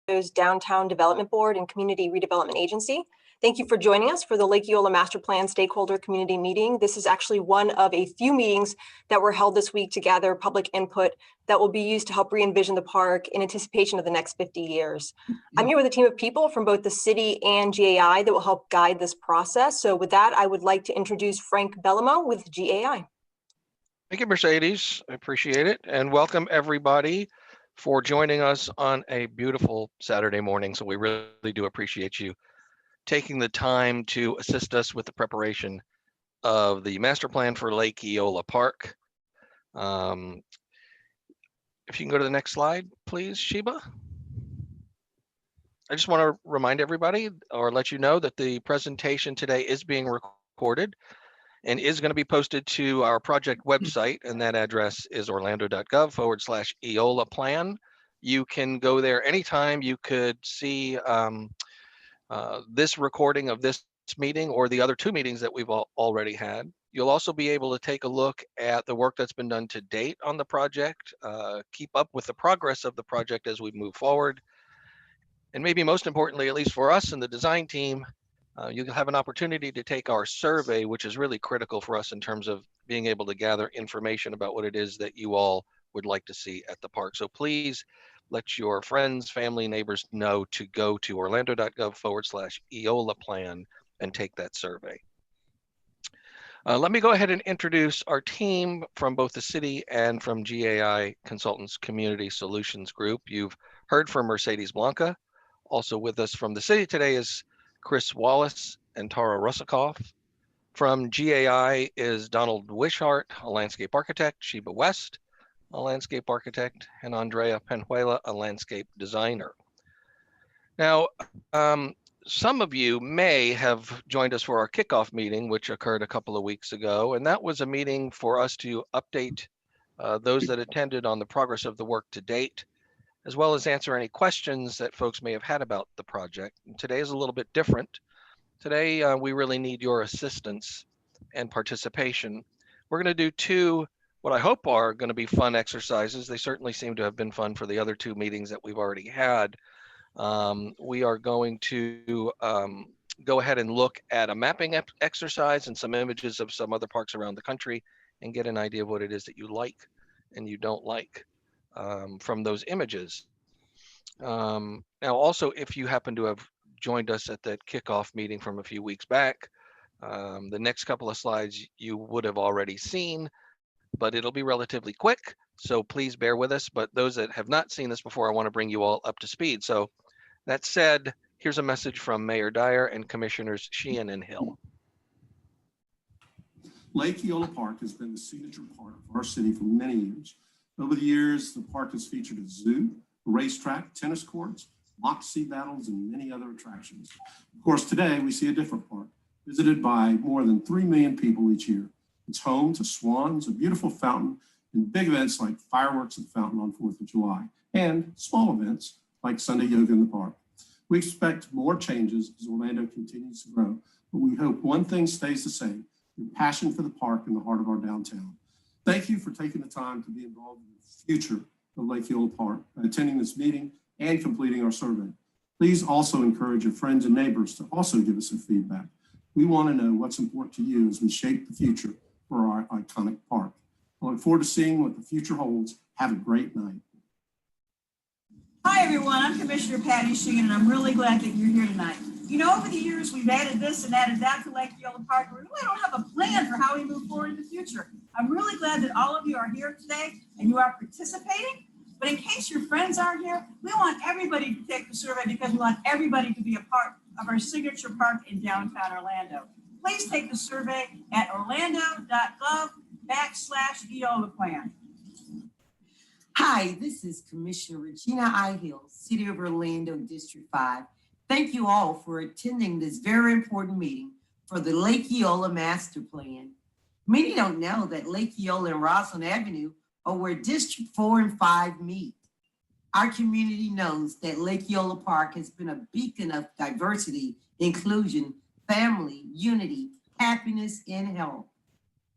Downtown Development Board and Community Redevelopment Agency. Thank you for joining us for the Lake Eola Master Plan Stakeholder Community Meeting. This is actually one of a few meetings that were held this week to gather public input that will be used to help re-envision the park in anticipation of the next 50 years. I'm here with a team of people from both the city and GAI that will help guide this process. So with that, I would like to introduce Frank Bellamo with GAI. Thank you, Mercedes. I appreciate it. And welcome everybody for joining us on a beautiful Saturday morning. So we really do appreciate you taking the time to assist us with the preparation of the master plan for Lake Eola Park. If you can go to the next slide, please, Sheba. I just want to remind everybody or let you know that the presentation today is being recorded and is going to be posted to our project website, and that address is orlando.gov/Eola plan. You can go there anytime. You could see this recording of this meeting or the other two meetings that we've already had. You'll also be able to take a look at the work that's been done to date on the project, keep up with the progress of the project as we move forward. And maybe most importantly, at least for us and the design team, you can have an opportunity to take our survey, which is really critical for us in terms of being able to gather information about what it is that you all would like to see at the park. So please let your friends, family, neighbors know to go to orlando.gov/Eola plan and take that survey. Let me go ahead and introduce our team from both the city and from GAI Consultants Community Solutions Group. You've heard from Mercedes Blanca. Also with us from the city today is Chris Wallace and Tara Russakoff. From GAI is Donald Wishart, a landscape architect, Sheba West, a landscape architect, and Andrea Penuela, a landscape designer. Now, some of you may have joined us for our kickoff meeting, which occurred a couple of weeks ago, and that was a meeting for us to update those that attended on the progress of the work to date, as well as answer any questions that folks may have had about the project. And today is a little bit different. Today, we really need your assistance and participation. We're going to do two what I hope are going to be fun exercises. They certainly seem to have been fun for the other two meetings that we've already had. We are going to go ahead and look at a mapping exercise and some images of some other parks around the country and get an idea of what it is that you like and you don't like from those images. Now, also, if you happen to have joined us at that kickoff meeting from a few weeks back, the next couple of slides you would have already seen, but it'll be relatively quick, so please bear with us. But those that have not seen this before, I want to bring you all up to speed. So that said, here's a message from Mayor Dyer and Commissioners Sheehan and Hill. Lake Eola Park has been the signature park of our city for many years. Over the years, the park has featured a zoo, a racetrack, tennis courts, mock sea battles, and many other attractions. Of course, today we see a different park, visited by more than 3 million people each year. It's home to swans, a beautiful fountain, and big events like fireworks at the fountain on 4th of July, and small events like Sunday yoga in the park. We expect more changes as Orlando continues to grow, but we hope one thing stays the same, your passion for the park in the heart of our downtown. Thank you for taking the time to be involved in the future of Lake Eola Park, by attending this meeting and completing our survey. Please also encourage your friends and neighbors to also give us some feedback. We want to know what's important to you as we shape the future for our iconic park. I look forward to seeing what the future holds. Have a great night. Hi everyone, I'm Commissioner Patty Sheehan, and I'm really glad that you're here tonight. You know, over the years, we've added this and added that to Lake Eola Park. We really don't have a plan for how we move forward in the future. I'm really glad that all of you are here today and you are participating. But in case your friends aren't here, we want everybody to take the survey because we want everybody to be a part of our signature park in downtown Orlando. Please take the survey at orlando.gov/Eola plan. Hi, this is Commissioner Regina I. Hill, City of Orlando, District 5. Thank you all for attending this very important meeting for the Lake Eola Master Plan. Many don't know that Lake Eola and Roslyn Avenue are where District 4 and 5 meet. Our community knows that Lake Eola Park has been a beacon of diversity, inclusion, family, unity, happiness, and health.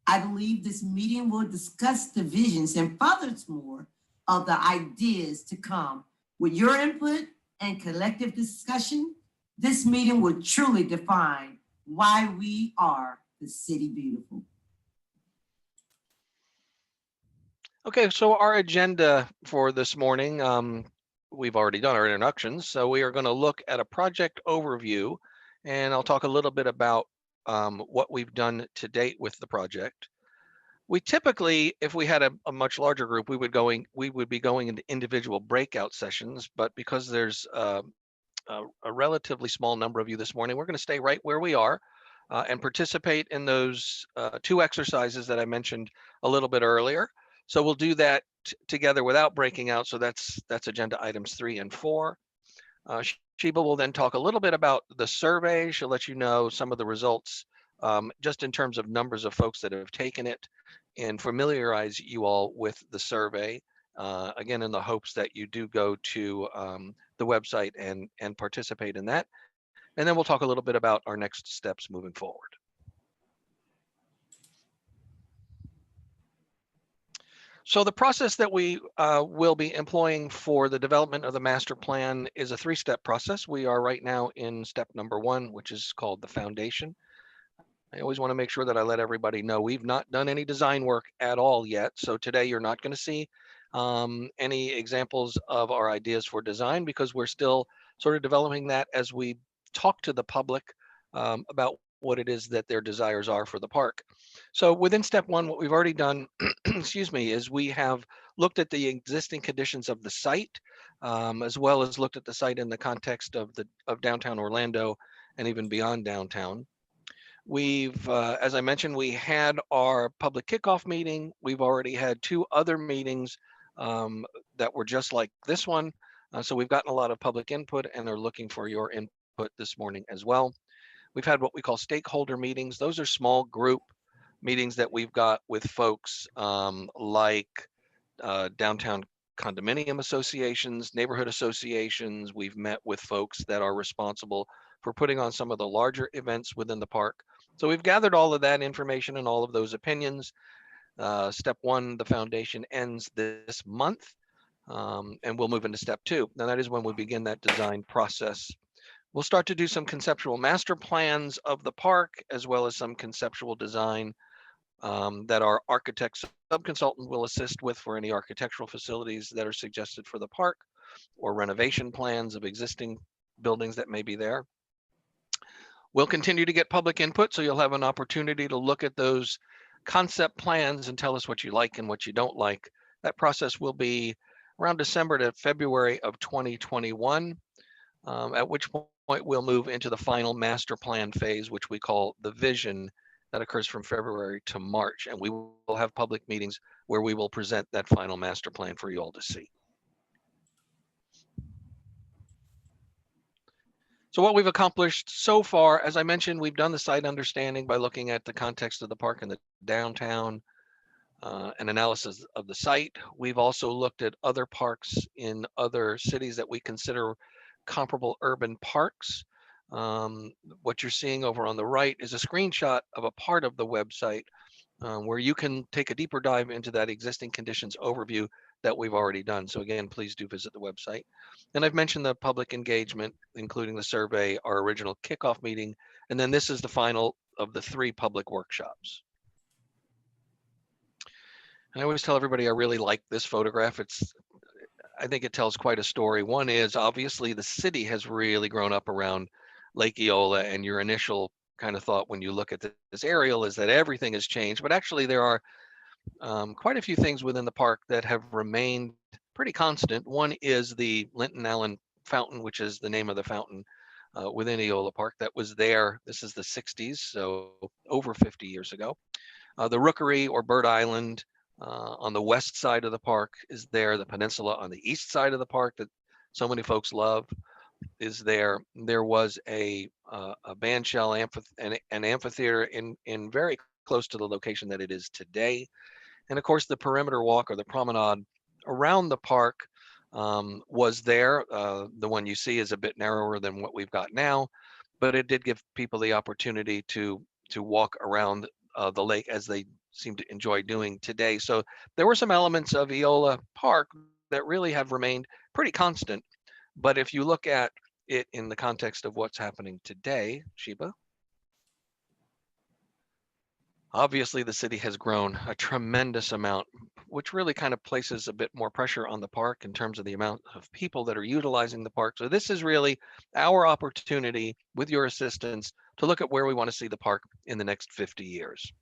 I believe this meeting will discuss the visions and furthermore of the ideas to come with your input and collective discussion, this meeting will truly define why we are the City Beautiful. Okay, so our agenda for this morning, we've already done our introductions, so we are going to look at a project overview, and I'll talk a little bit about what we've done to date with the project. We typically, if we had a much larger group, we would be going into individual breakout sessions, but because there's a relatively small number of you this morning, we're going to stay right where we are and participate in those two exercises that I mentioned a little bit earlier. So we'll do that together without breaking out. So that's agenda items 3 and 4. Sheba will then talk a little bit about the survey. She'll let you know some of the results just in terms of numbers of folks that have taken it and familiarize you all with the survey. Again, in the hopes that you do go to the website and participate in that. And then we'll talk a little bit about our next steps moving forward. So the process that we will be employing for the development of the master plan is a 3-step process. We are right now in step number 1, which is called the foundation. I always want to make sure that I let everybody know we've not done any design work at all yet. So today you're not going to see any examples of our ideas for design because we're still sort of developing that as we talk to the public about what it is that their desires are for the park. So within step 1, what we've already done, excuse me, is we have looked at the existing conditions of the site, as well as looked at the site in the context of downtown Orlando and even beyond downtown. We've, as I mentioned, we had our public kickoff meeting. We've already had 2 other meetings that were just like this one. So we've gotten a lot of public input and are looking for your input this morning as well. We've had what we call stakeholder meetings. Those are small group meetings that we've got with folks like downtown condominium associations, neighborhood associations. We've met with folks that are responsible for putting on some of the larger events within the park. So we've gathered all of that information and all of those opinions. Step 1, the foundation ends this month, and we'll move into step 2. Now that is when we begin that design process. We'll start to do some conceptual master plans of the park, as well as some conceptual design that our architect subconsultant will assist with for any architectural facilities that are suggested for the park or renovation plans of existing buildings that may be there. We'll continue to get public input, so you'll have an opportunity to look at those concept plans and tell us what you like and what you don't like. That process will be around December to February of 2021, at which point we'll move into the final master plan phase, which we call the vision, that occurs from February to March. And we will have public meetings where we will present that final master plan for you all to see. So what we've accomplished so far, as I mentioned, we've done the site understanding by looking at the context of the park and the downtown, an analysis of the site. We've also looked at other parks in other cities that we consider comparable urban parks. What you're seeing over on the right is a screenshot of a part of the website where you can take a deeper dive into that existing conditions overview that we've already done. So again, please do visit the website. And I've mentioned the public engagement, including the survey, our original kickoff meeting, and then this is the final of the 3 public workshops. And I always tell everybody I really like this photograph. I think it tells quite a story. One is obviously the city has really grown up around Lake Eola, and your initial kind of thought when you look at this aerial is that everything has changed, but actually there are quite a few things within the park that have remained pretty constant. One is the Linton Allen Fountain, which is the name of the fountain within Eola Park that was there. This is the 60s, so over 50 years ago. The Rookery or Bird Island on the west side of the park is there. The peninsula on the east side of the park that so many folks love is there. There was a band shell an amphitheater in very close to the location that it is today. And of course, the perimeter walk or the promenade around the park was there. The one you see is a bit narrower than what we've got now, but it did give people the opportunity to walk around the lake as they seem to enjoy doing today. So there were some elements of Eola Park that really have remained pretty constant. But if you look at it in the context of what's happening today, Sheba, obviously the city has grown a tremendous amount, which really kind of places a bit more pressure on the park in terms of the amount of people that are utilizing the park. So this is really our opportunity, with your assistance, to look at where we want to see the park in the next 50 years.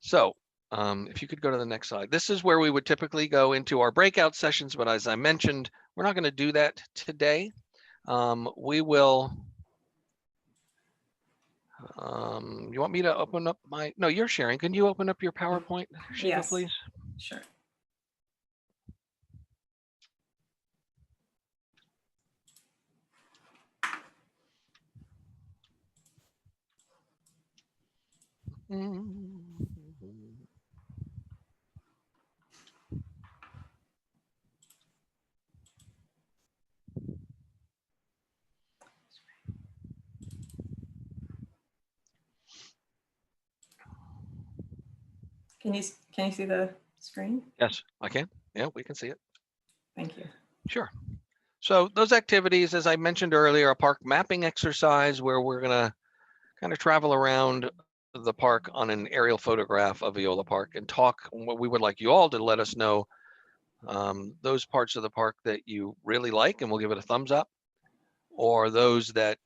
So if you could go to the next slide. This is where we would typically go into our breakout sessions, but as I mentioned, we're not going to do that today. We will, you want me to open up my, no, you're sharing. Can you open up your PowerPoint, Sheba, Yes. please? Sure. Can you see the screen? Yes, I can. Yeah, we can see it. Thank you. Sure. So those activities, as I mentioned earlier, a park mapping exercise where we're going to kind of travel around the park on an aerial photograph of Eola Park and talk. What we would like you all to let us know those parts of the park that you really like, and we'll give it a thumbs up, or those that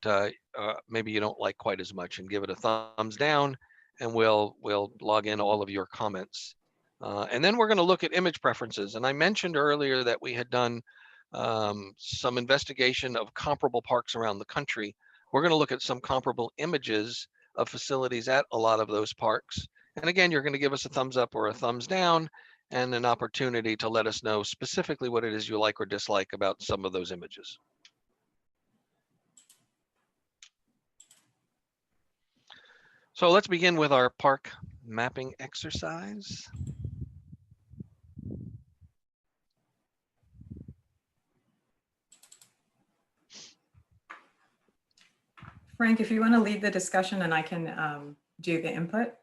maybe you don't like quite as much, and give it a thumbs down, and we'll log in all of your comments. And then we're going to look at image preferences. And I mentioned earlier that we had done some investigation of comparable parks around the country. We're going to look at some comparable images of facilities at a lot of those parks. And again, you're going to give us a thumbs up or a thumbs down, and an opportunity to let us know specifically what it is you like or dislike about some of those images. So let's begin with our park mapping exercise. Frank, if you want to lead the discussion and I can do the input.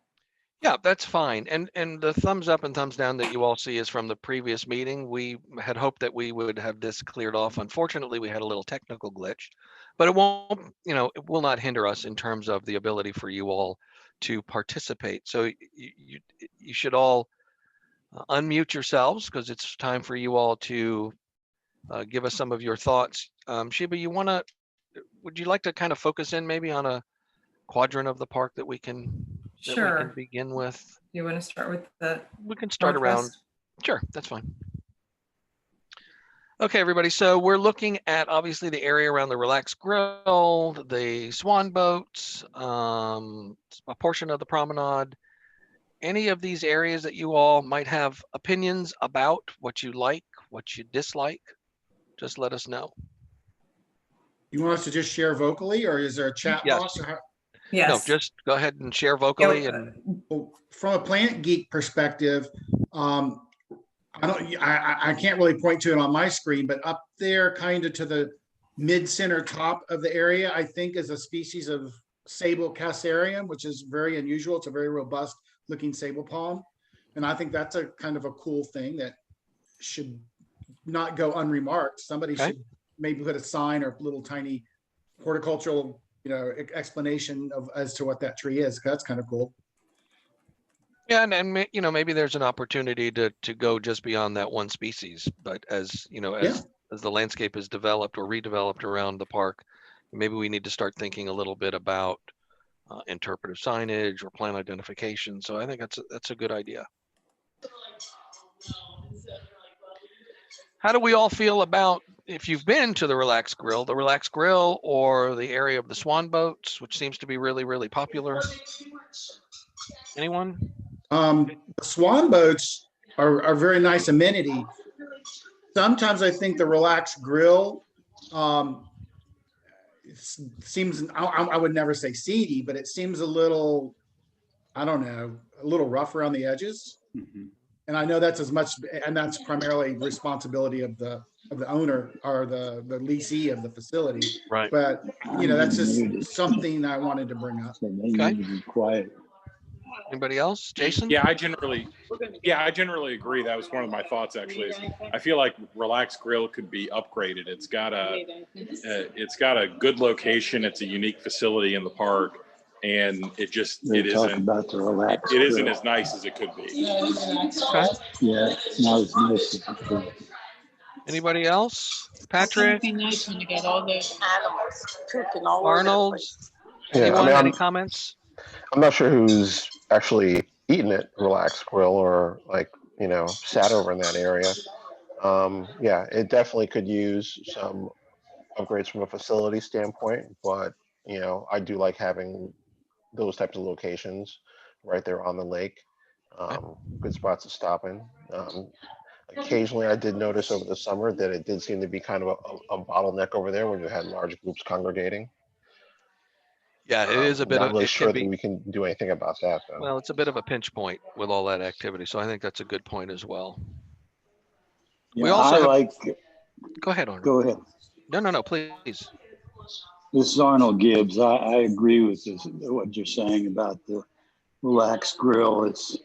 Yeah, that's fine. And the thumbs up and thumbs down that you all see is from the previous meeting. We had hoped that we would have this cleared off. Unfortunately, we had a little technical glitch, but it won't, it will not hinder us in terms of the ability for you all to participate. So you should all unmute yourselves, because it's time for you all to give us some of your thoughts. Sheba, would you like to kind of focus in maybe on a quadrant of the park that we can Sure. begin with? You want to start with the We can start around. Northwest? Sure, that's fine. Okay, everybody. So we're looking at obviously the area around the Relax Grill, the Swan Boats, a portion of the promenade. Any of these areas that you all might have opinions about, what you like, what you dislike, just let us know. You want us to just share vocally, or is there a chat Yes. box? Or how? Yes. No, just go ahead and share vocally. And Well, from a Plant Geek perspective, I can't really point to it on my screen, but up there, kind of to the mid-center top of the area, I think is a species of sable cassarium, which is very unusual. It's a very robust looking sable palm, and I think that's a kind of a cool thing that should not go unremarked. Somebody should maybe put a sign or a little tiny horticultural, explanation as to what that tree is. That's kind of cool. yeah, and maybe there's an opportunity to go just beyond that one species. But as the landscape is developed or redeveloped around the park, maybe we need to start thinking a little bit about interpretive signage or plant identification. So I think that's a good idea. How do we all feel about, if you've been to the Relax Grill or the area of the Swan Boats, which seems to be really, really popular? Anyone? The Swan Boats are a very nice amenity. Sometimes I think the Relax Grill seems, I would never say seedy, but it seems a little, I don't know, a little rough around the edges. Mm-hmm. And I know that's that's primarily responsibility of the owner or the leasee of the facility. Right. But that's just something I wanted to bring up. Okay. Quiet. Anybody else? Jason? Yeah, I generally agree. That was one of my thoughts actually. I feel like Relax Grill could be upgraded. It's got a good location. It's a unique facility in the park, and it isn't as nice as it could be. Okay. Yeah, not as nice as it could. Anybody else? Patrick? It'd be nice when you got all those animals pooping all over the Arnold? place. Yeah, Anyone? I mean, Any comments? I'm not sure who's actually eaten at Relax Grill or like, sat over in that area. Yeah, it definitely could use some upgrades from a facility standpoint, but I do like having those types of locations right there on the lake. Good spots to stop in. Occasionally, I did notice over the summer that it did seem to be kind of a bottleneck over there when you had large groups congregating. Yeah, it is a bit Not of, really it sure can that be, we can do anything about that, though. well, it's a bit of a pinch point with all that activity. So I think that's a good point as well. Yeah, We also have, go go ahead, Arnold. ahead. No, please. This is Arnold Gibbs. I agree with what you're saying about the Relaxed Grill. It's a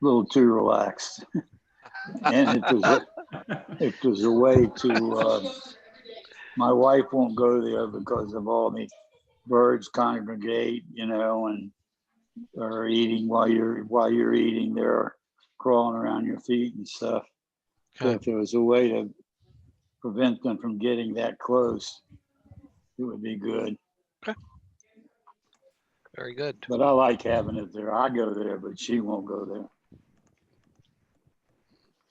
little too relaxed. And if there's a way to, my wife won't go there because of all the birds congregate, and are eating while you're eating. They're crawling around your feet and stuff. So Okay. if there was a way to prevent them from getting that close, it would be good. Very good. But I like having it there. I go there, but she won't go there.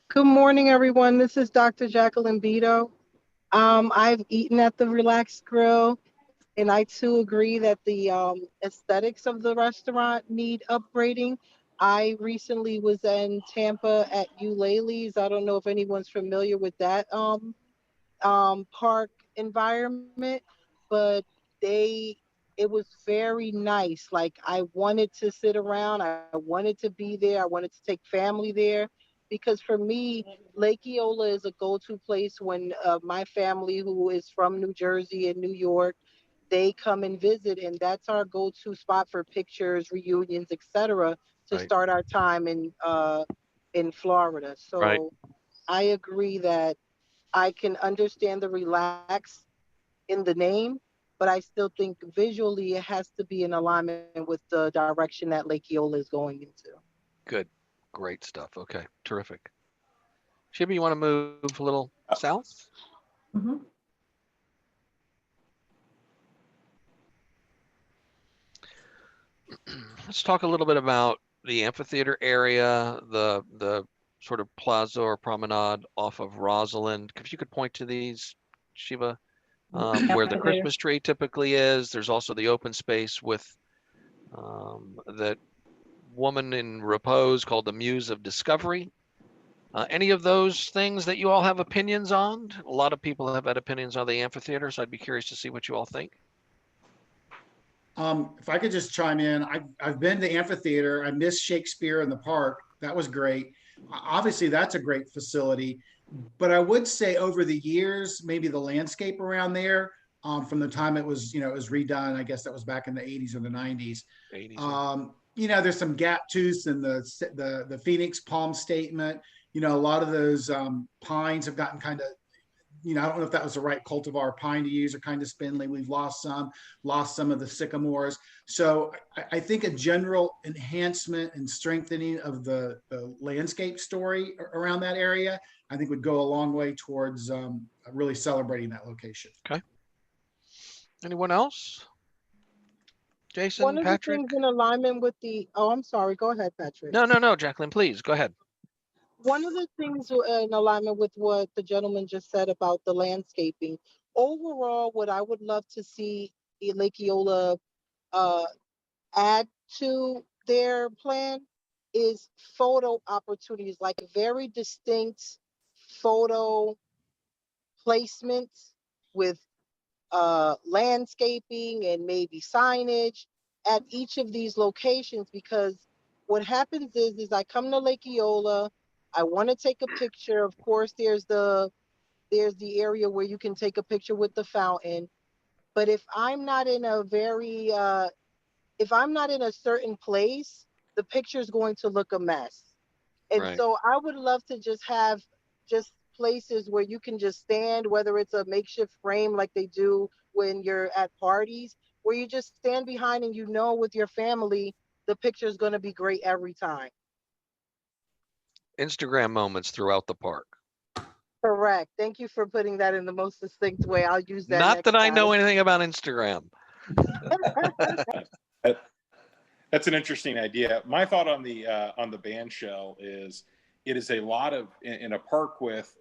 Good morning, everyone. This is Dr. Jacqueline Beto. I've eaten at the Relaxed Grill, and I too agree that the aesthetics of the restaurant need upgrading. I recently was in Tampa at Eulalie's. I don't know if anyone's familiar with that park environment, but it was very nice. Like, I wanted to sit around, I wanted to be there, I wanted to take family there, because for me, Lake Eola is a go-to place when my family, who is from New Jersey and New York, they come and visit, and that's our go-to spot for pictures, reunions, etc., to Right. start our time in Florida. So Right. I agree that I can understand the relax in the name, but I still think visually it has to be in alignment with the direction that Lake Eola is going into. Good. Great stuff. Okay. Terrific. Shibi, you want to move a little south? Mhm. Let's talk a little bit about the amphitheater area, the sort of plaza or promenade off of Rosalind. If you could point to these, Shiva, where the Amphitheater. Christmas tree typically is. There's also the open space with that woman in repose called the Muse of Discovery. Any of those things that you all have opinions on? A lot of people have had opinions on the amphitheater, so I'd be curious to see what you all think. If I could just chime in, I've been to the amphitheater. I missed Shakespeare in the park. That was great. Obviously, that's a great facility. But I would say over the years, maybe the landscape around there, from the time it was, it was redone. I guess that was back in the 80s or the 90s. 80s. There's some gap tooths and the Phoenix palm statement. A lot of those pines have gotten kind of, I don't know if that was the right cultivar pine to use, or kind of spindly. We've lost some of the sycamores. So I think a general enhancement and strengthening of the landscape story around that area, I think would go a long way towards really celebrating that location. Okay. Anyone else? Jason, One of Patrick? the things in alignment with I'm sorry, go ahead, Patrick. No, Jacqueline, please go ahead. One of the things in alignment with what the gentleman just said about the landscaping, overall, what I would love to see Lake Eola add to their plan is photo opportunities, like very distinct photo placements with landscaping and maybe signage at each of these locations. Because what happens is I come to Lake Eola, I want to take a picture. Of course, there's the area where you can take a picture with the fountain. But if I'm not in a certain place, the picture is going to look a mess. And Right. so I would love to just have just places where you can just stand, whether it's a makeshift frame like they do when you're at parties, where you just stand behind and you know with your family, the picture is going to be great every time. Instagram moments throughout the park. Correct. Thank you for putting that in the most succinct way. I'll use that Not next that I time. know anything about Instagram. That's an interesting idea. My thought on the band shell is it is a lot of in a park with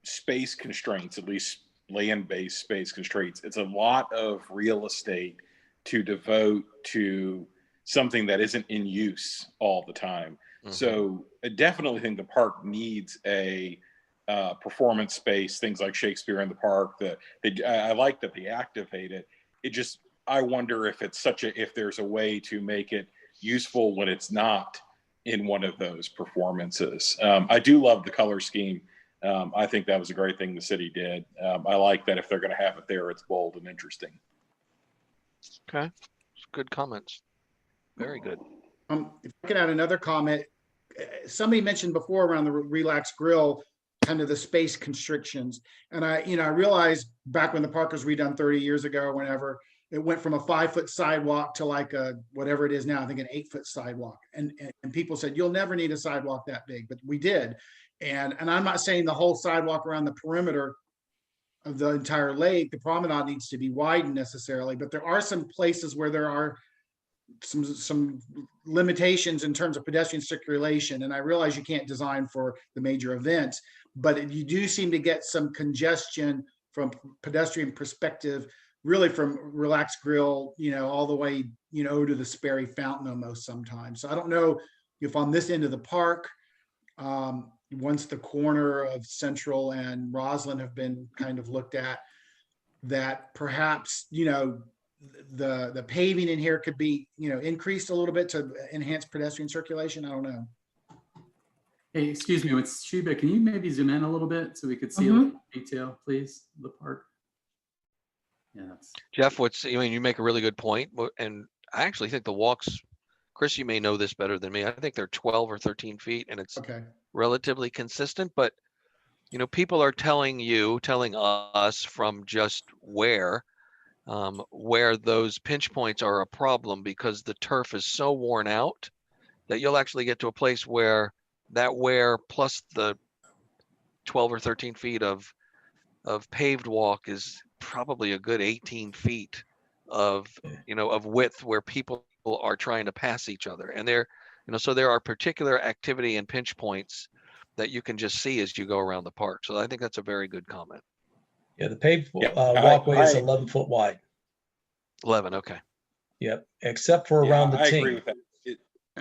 space constraints, at least land-based space constraints. It's a lot of real estate to devote to something that isn't in use all the time. Mhm. So I definitely think the park needs a performance space, things like Shakespeare in the Park. I like that they activate it. It just, I wonder if it's if there's a way to make it useful when it's not in one of those performances. I do love the color scheme. I think that was a great thing the city did. I like that if they're going to have it there, it's bold and interesting. Okay, good comments. Very good. If I could add another comment, somebody mentioned before around the Relax Grill, kind of the space constrictions. And I realized back when the park was redone 30 years ago or whenever, it went from a 5-foot sidewalk to like a, whatever it is now, I think an 8-foot sidewalk. And people said, you'll never need a sidewalk that big, but we did. And I'm not saying the whole sidewalk around the perimeter of the entire lake, the promenade needs to be widened necessarily, but there are some places where there are some limitations in terms of pedestrian circulation. And I realize you can't design for the major events, but you do seem to get some congestion from pedestrian perspective, really from Relax Grill, all the way, to the Sperry Fountain almost sometimes. So I don't know if on this end of the park, once the corner of Central and Roslyn have been kind of looked at, that perhaps, the paving in here could be, increased a little bit to enhance pedestrian circulation. I don't know. Hey, excuse me, it's Sheba. Can you maybe zoom in a little bit so we could see a little detail, please, of the park? Yeah, that's Jeff, you make a really good point. And I actually think the walks, Chris, you may know this better than me. I think they're 12 or 13 feet and it's relatively consistent, but people are telling us from just where those pinch points are a problem because the turf is so worn out that you'll actually get to a place where that wear plus the 12 or 13 feet of paved walk is probably a good 18 feet of width where people are trying to pass each other. And so there are particular activity and pinch points that you can just see as you go around the park. So I think that's a very good comment. Yeah, the paved walkway is 11 foot wide. 11, okay. Yep, except for around the I team. agree with that.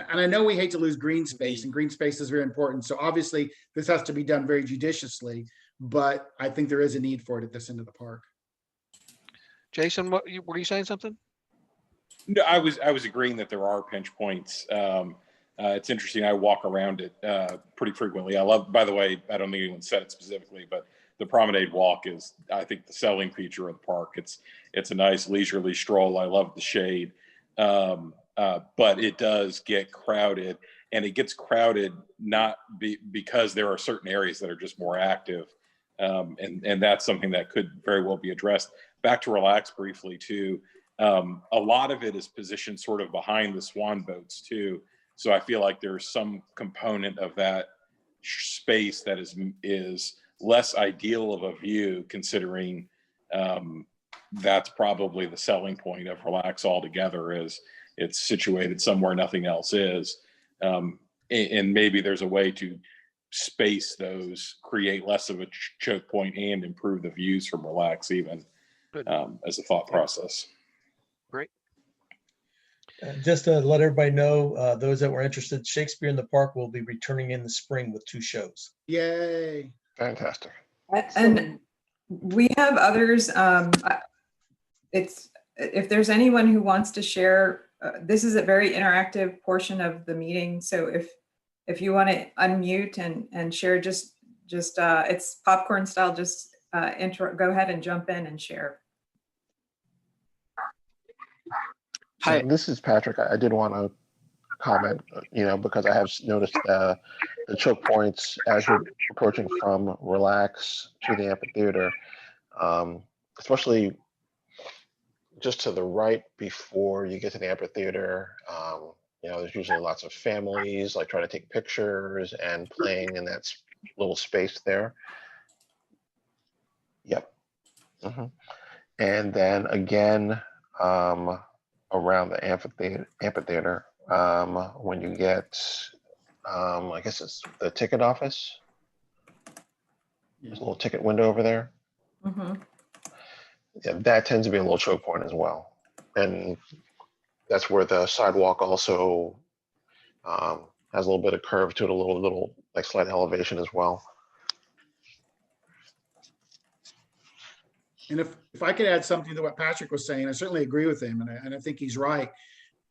And I know we hate to lose green space, and green space is very important. So obviously this has to be done very judiciously, but I think there is a need for it at this end of the park. Jason, were you saying something? No, I was agreeing that there are pinch points. It's interesting. I walk around it pretty frequently. I love, by the way, I don't think anyone said it specifically, but the promenade walk is, I think, the selling feature of the park. It's a nice leisurely stroll. I love the shade. But it does get crowded, and it gets crowded not because there are certain areas that are just more active. And that's something that could very well be addressed. Back to Relax briefly too. A lot of it is positioned sort of behind the swan boats too. So I feel like there's some component of that space that is less ideal of a view, considering that's probably the selling point of Relax altogether, is it's situated somewhere nothing else is. And maybe there's a way to space those, create less of a choke point, and improve the views from Relax even as a thought process. Great. Just to let everybody know, those that were interested, Shakespeare in the Park will be returning in the spring with 2 shows. Yay. Fantastic. And we have others. If there's anyone who wants to share, this is a very interactive portion of the meeting. So if you want to unmute and share, just it's popcorn style, just go ahead and jump in and share. Hi, this is Patrick. I did want to comment, because I have noticed the choke points as you're approaching from Relax to the amphitheater, especially just to the right before you get to the amphitheater. There's usually lots of families like trying to take pictures and playing in that little space there. Yep. And then again, around the amphitheater, when you get, I guess it's the ticket office. There's a little ticket window over there. Yeah, that tends to be a little choke point as well. And that's where the sidewalk also has a little bit of curve to it, a little like slight elevation as well. And if I could add something to what Patrick was saying, I certainly agree with him, and I think he's right.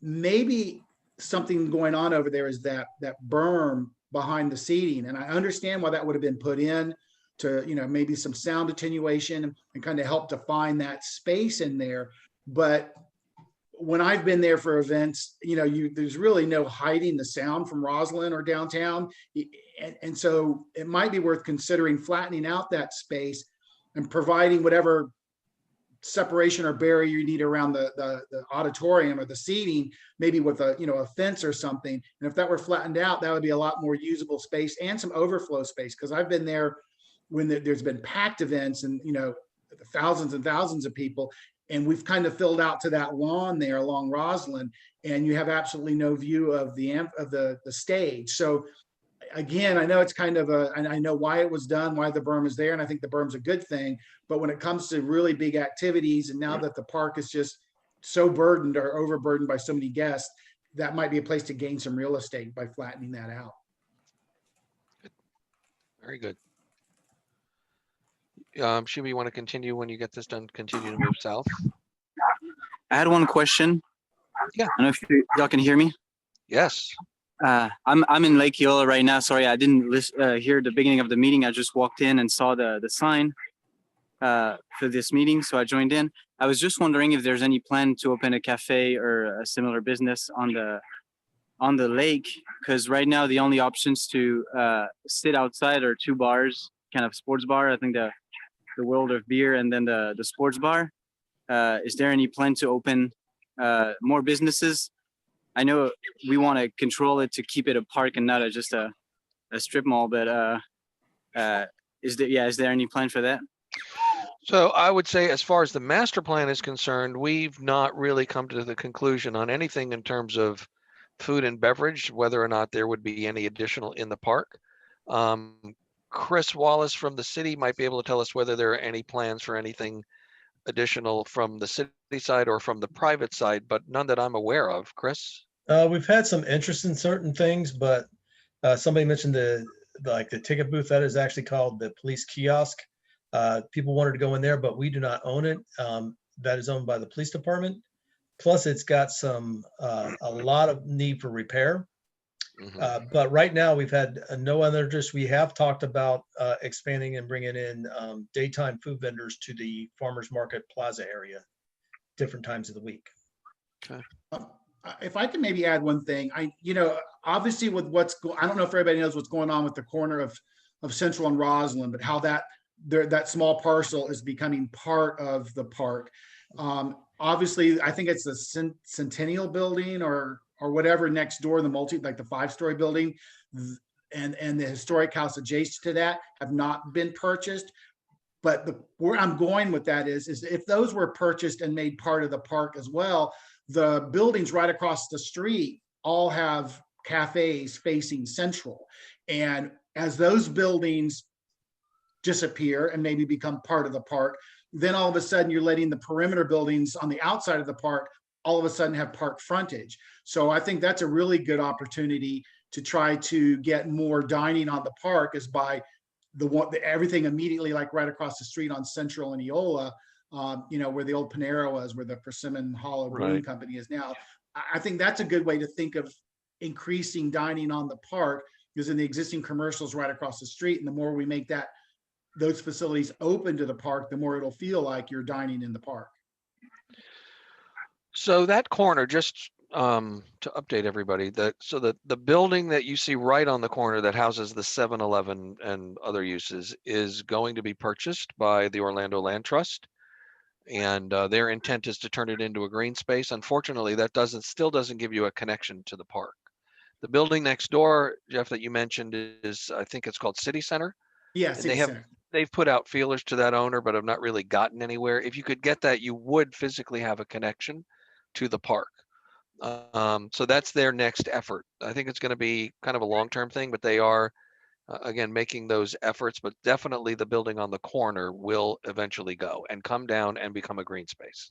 Maybe something going on over there is that berm behind the seating, and I understand why that would have been put in to, maybe some sound attenuation and kind of help define that space in there. But when I've been there for events, there's really no hiding the sound from Roslyn or downtown, and so it might be worth considering flattening out that space and providing whatever separation or barrier you need around the auditorium or the seating, maybe with a fence or something. And if that were flattened out, that would be a lot more usable space and some overflow space. Because I've been there when there's been packed events and thousands and thousands of people, and we've kind of filled out to that lawn there along Roslyn, and you have absolutely no view of the stage. So again, I know it's kind of and I know why it was done, why the berm is there, and I think the berm's a good thing. But when it comes to really big activities, and now that the park is just so burdened or overburdened by so many guests, that might be a place to gain some real estate by flattening that out. Good. Very good. Shubi, you want to continue when you get this done? Continue to move south. I had one question. Yeah. I don't know if y'all can hear me. Yes. I'm in Lake Eola right now. Sorry, I didn't hear the beginning of the meeting. I just walked in and saw the sign for this meeting, so I joined in. I was just wondering if there's any plan to open a cafe or a similar business on the lake, because right now the only options to sit outside are two bars, kind of sports bar. I think the World of Beer and then the sports bar. Is there any plan to open more businesses? I know we want to control it to keep it a park and not just a strip mall, but is there any plan for that? So I would say, as far as the master plan is concerned, we've not really come to the conclusion on anything in terms of food and beverage, whether or not there would be any additional in the park. Chris Wallace from the city might be able to tell us whether there are any plans for anything additional from the city side or from the private side, but none that I'm aware of. Chris? We've had some interest in certain things, but somebody mentioned the ticket booth. That is actually called the police kiosk. People wanted to go in there, but we do not own it. That is owned by the police department. Plus, it's got a lot of need for repair. But right now, we've had no other interest. We have talked about expanding and bringing in daytime food vendors to the farmers market plaza area, different times of the week. Okay. If I can maybe add one thing, obviously with I don't know if everybody knows what's going on with the corner of Central and Roslyn, but how that small parcel is becoming part of the park. Obviously, I think it's the Centennial Building or whatever next door, the the 5-story building, and the historic house adjacent to that have not been purchased. But where I'm going with that is if those were purchased and made part of the park as well, the buildings right across the street all have cafes facing central. And as those buildings disappear and maybe become part of the park, then all of a sudden you're letting the perimeter buildings on the outside of the park all of a sudden have park frontage. So I think that's a really good opportunity to try to get more dining on the park, is by everything immediately like right across the street on Central and Eola, where the old Panera was, where the Persimmon Hollow Brewing Company is now. I think that's a good way to think of increasing dining on the park, because in the existing commercials right across the street, and the more we make those facilities open to the park, the more it'll feel like you're dining in the park. So that corner, just to update everybody, so the building that you see right on the corner that houses the 7-Eleven and other uses is going to be purchased by the Orlando Land Trust. And their intent is to turn it into a green space. Unfortunately, that still doesn't give you a connection to the park. The building next door, Jeff, that you mentioned is, I think it's called City Center. Yeah, And City Center. they've put out feelers to that owner, but have not really gotten anywhere. If you could get that, you would physically have a connection to the park. So that's their next effort. I think it's going to be kind of a long-term thing, but they are, again, making those efforts, but definitely the building on the corner will eventually go and come down and become a green space.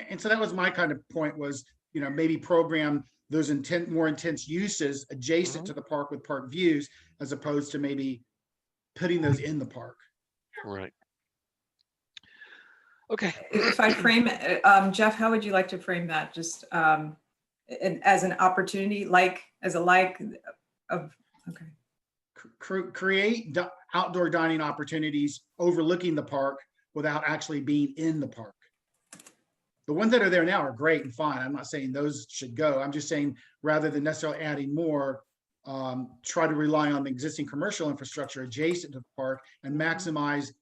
And so that was my kind of point was, maybe program those more intense uses adjacent to the park with park views, as opposed to maybe putting those in the park. Right. Okay. If I frame it, Jeff, how would you like to frame that? Just as an opportunity, okay. Create outdoor dining opportunities overlooking the park without actually being in the park. The ones that are there now are great and fine. I'm not saying those should go. I'm just saying rather than necessarily adding more, try to rely on the existing commercial infrastructure adjacent to the park and maximize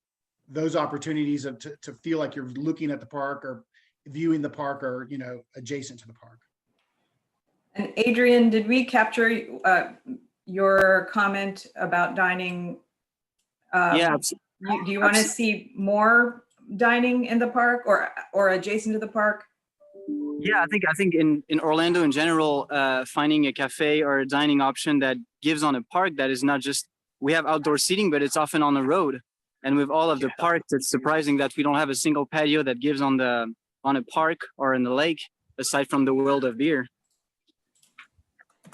those opportunities to feel like you're looking at the park or viewing the park or, adjacent to the park. And Adrian, did we capture your comment about dining? Yeah. Do you want to see more dining in the park or adjacent to the park? Yeah, I think in Orlando in general, finding a cafe or a dining option that gives on a park that is not just, we have outdoor seating, but it's often on the road. And with all of the parks, it's surprising that we don't have a single patio that gives on a park or in the lake, aside from the world of beer.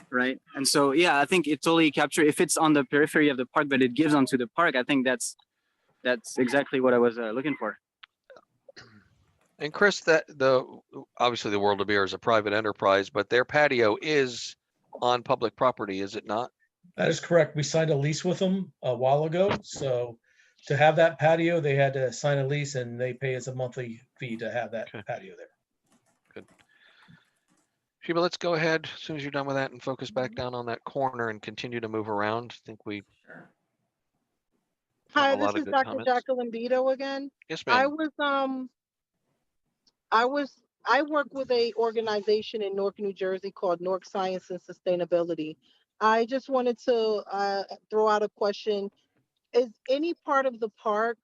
Right. And so, yeah, I think it totally captures, if it's on the periphery of the park, but it gives onto the park, I think that's exactly what I was looking for. And Chris, obviously the World of Beer is a private enterprise, but their patio is on public property, is it not? That is correct. We signed a lease with them a while ago. So to have that patio, they had to sign a lease and they pay us a monthly fee to have that patio there. Good. Sheba, let's go ahead as soon as you're done with that and focus back down on that corner and continue to move around. I think we. Hi, this is Dr. Jacqueline Beto again. Yes, ma'am. I work with a organization in Newark, New Jersey called Newark Science and Sustainability. I just wanted to throw out a question. Is any part of the park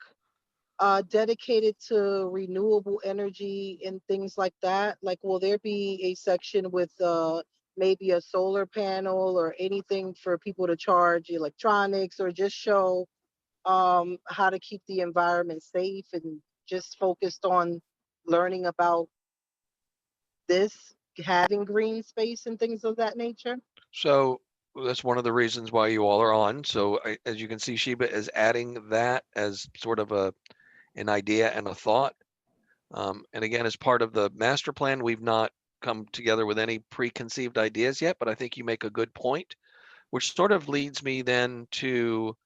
dedicated to renewable energy and things like that? Like, will there be a section with maybe a solar panel or anything for people to charge electronics, or just show how to keep the environment safe and just focused on learning about this, having green space and things of that nature? So that's one of the reasons why you all are on. So as you can see, Sheba is adding that as sort of an idea and a thought. And again, as part of the master plan, we've not come together with any preconceived ideas yet, but I think you make a good point, which sort of leads me then to,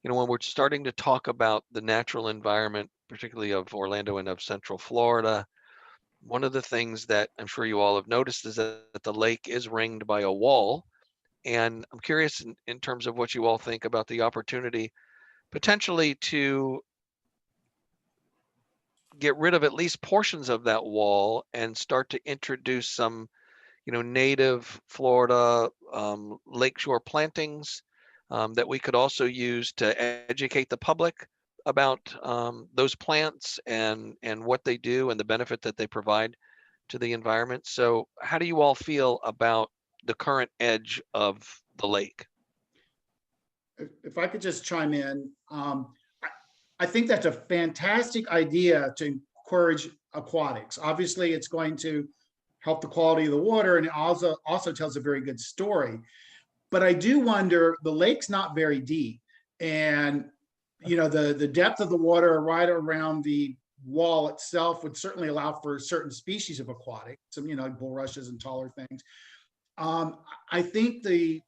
when we're starting to talk about the natural environment, particularly of Orlando and of Central Florida, one of the things that I'm sure you all have noticed is that the lake is ringed by a wall. And I'm curious in terms of what you all think about the opportunity potentially to get rid of at least portions of that wall and start to introduce some, native Florida lakeshore plantings that we could also use to educate the public about those plants and what they do and the benefit that they provide to the environment. So how do you all feel about the current edge of the lake? If I could just chime in, I think that's a fantastic idea to encourage aquatics. Obviously, it's going to help the quality of the water, and it also tells a very good story. But I do wonder, the lake's not very deep, and the depth of the water right around the wall itself would certainly allow for certain species of aquatic, some bulrushes and taller things. I think the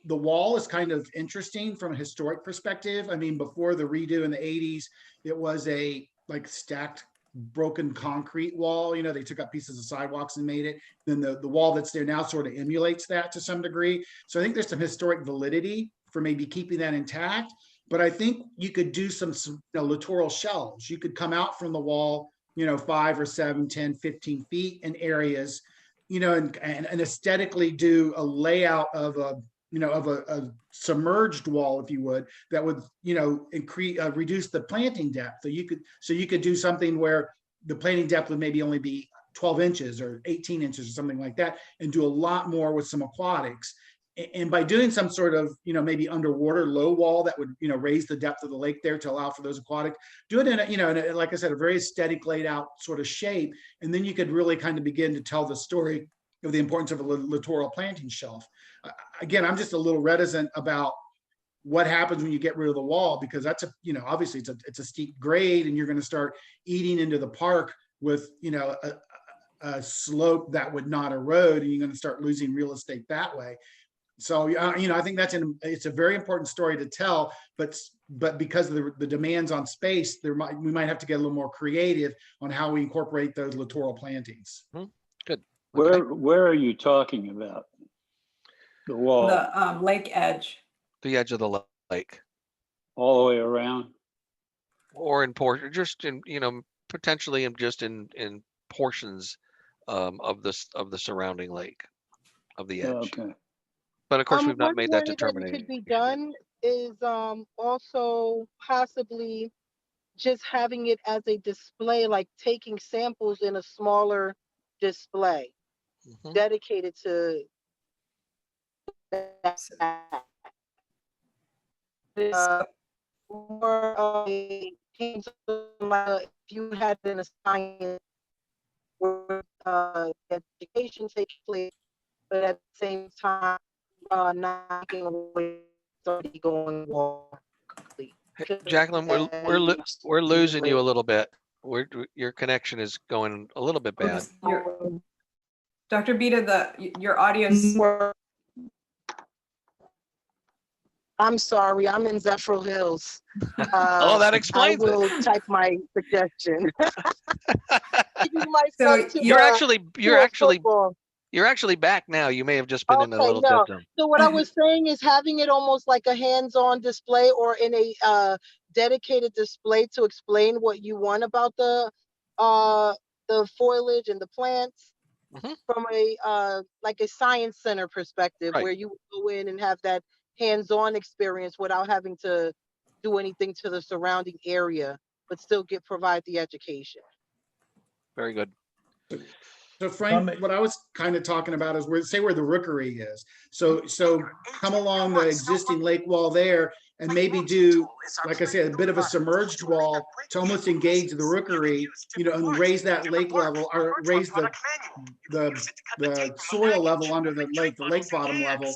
wall is kind of interesting from a historic perspective. I mean, before the redo in the 80s, it was a stacked broken concrete wall. You know, they took up pieces of sidewalks and made it. Then the wall that's there now sort of emulates that to some degree. So I think there's some historic validity for maybe keeping that intact. But I think you could do some littoral shelves. You could come out from the wall, 5 or 7, 10, 15 feet in areas, and aesthetically do a layout of a submerged wall, if you would, that would, increase, reduce the planting depth. So you could do something where the planting depth would maybe only be 12 inches or 18 inches or something like that, and do a lot more with some aquatics. And by doing some sort of, maybe underwater low wall that would, raise the depth of the lake there to allow for those aquatics, do it in a, like I said, a very aesthetic laid out sort of shape. And then you could really kind of begin to tell the story of the importance of a littoral planting shelf. Again, I'm just a little reticent about what happens when you get rid of the wall, because that's obviously it's a steep grade, and you're going to start eating into the park with, a slope that would not erode, and you're going to start losing real estate that way. So, I think it's a very important story to tell, but because of the demands on space, we might have to get a little more creative on how we incorporate those littoral plantings. Good. Okay. Where are you talking about? The wall? The lake edge. The edge of the lake. All the way around? Or in portion, just in, potentially in portions of the surrounding lake, of the edge. Okay. But of course, we've not made that One way determination. that it could be done is also possibly just having it as a display, like taking samples in a smaller display dedicated to that. More of a if you had an assignment where education takes place, but at the same time, not taking away somebody going wall. Hey, Jacqueline, we're losing you a little bit. Your connection is going a little bit bad. Dr. Bita, your audio's. I'm sorry, I'm in Zephyr Hills. Oh, that explains I will type my suggestion. So you're actually back now. You may have just been in a little dead zone. So what I was saying is having it almost like a hands-on display or in a dedicated display to explain what you want about the foliage and the plants from a like a science center perspective, where you go in and have that hands-on experience without having to do anything to the surrounding area, but still provide the education. Very good. So Frank, what I was kind of talking about is where the rookery is. So come along the existing lake wall there and maybe do, like I said, a bit of a submerged wall to almost engage the rookery, and raise that lake level, or raise the soil level under the lake bottom level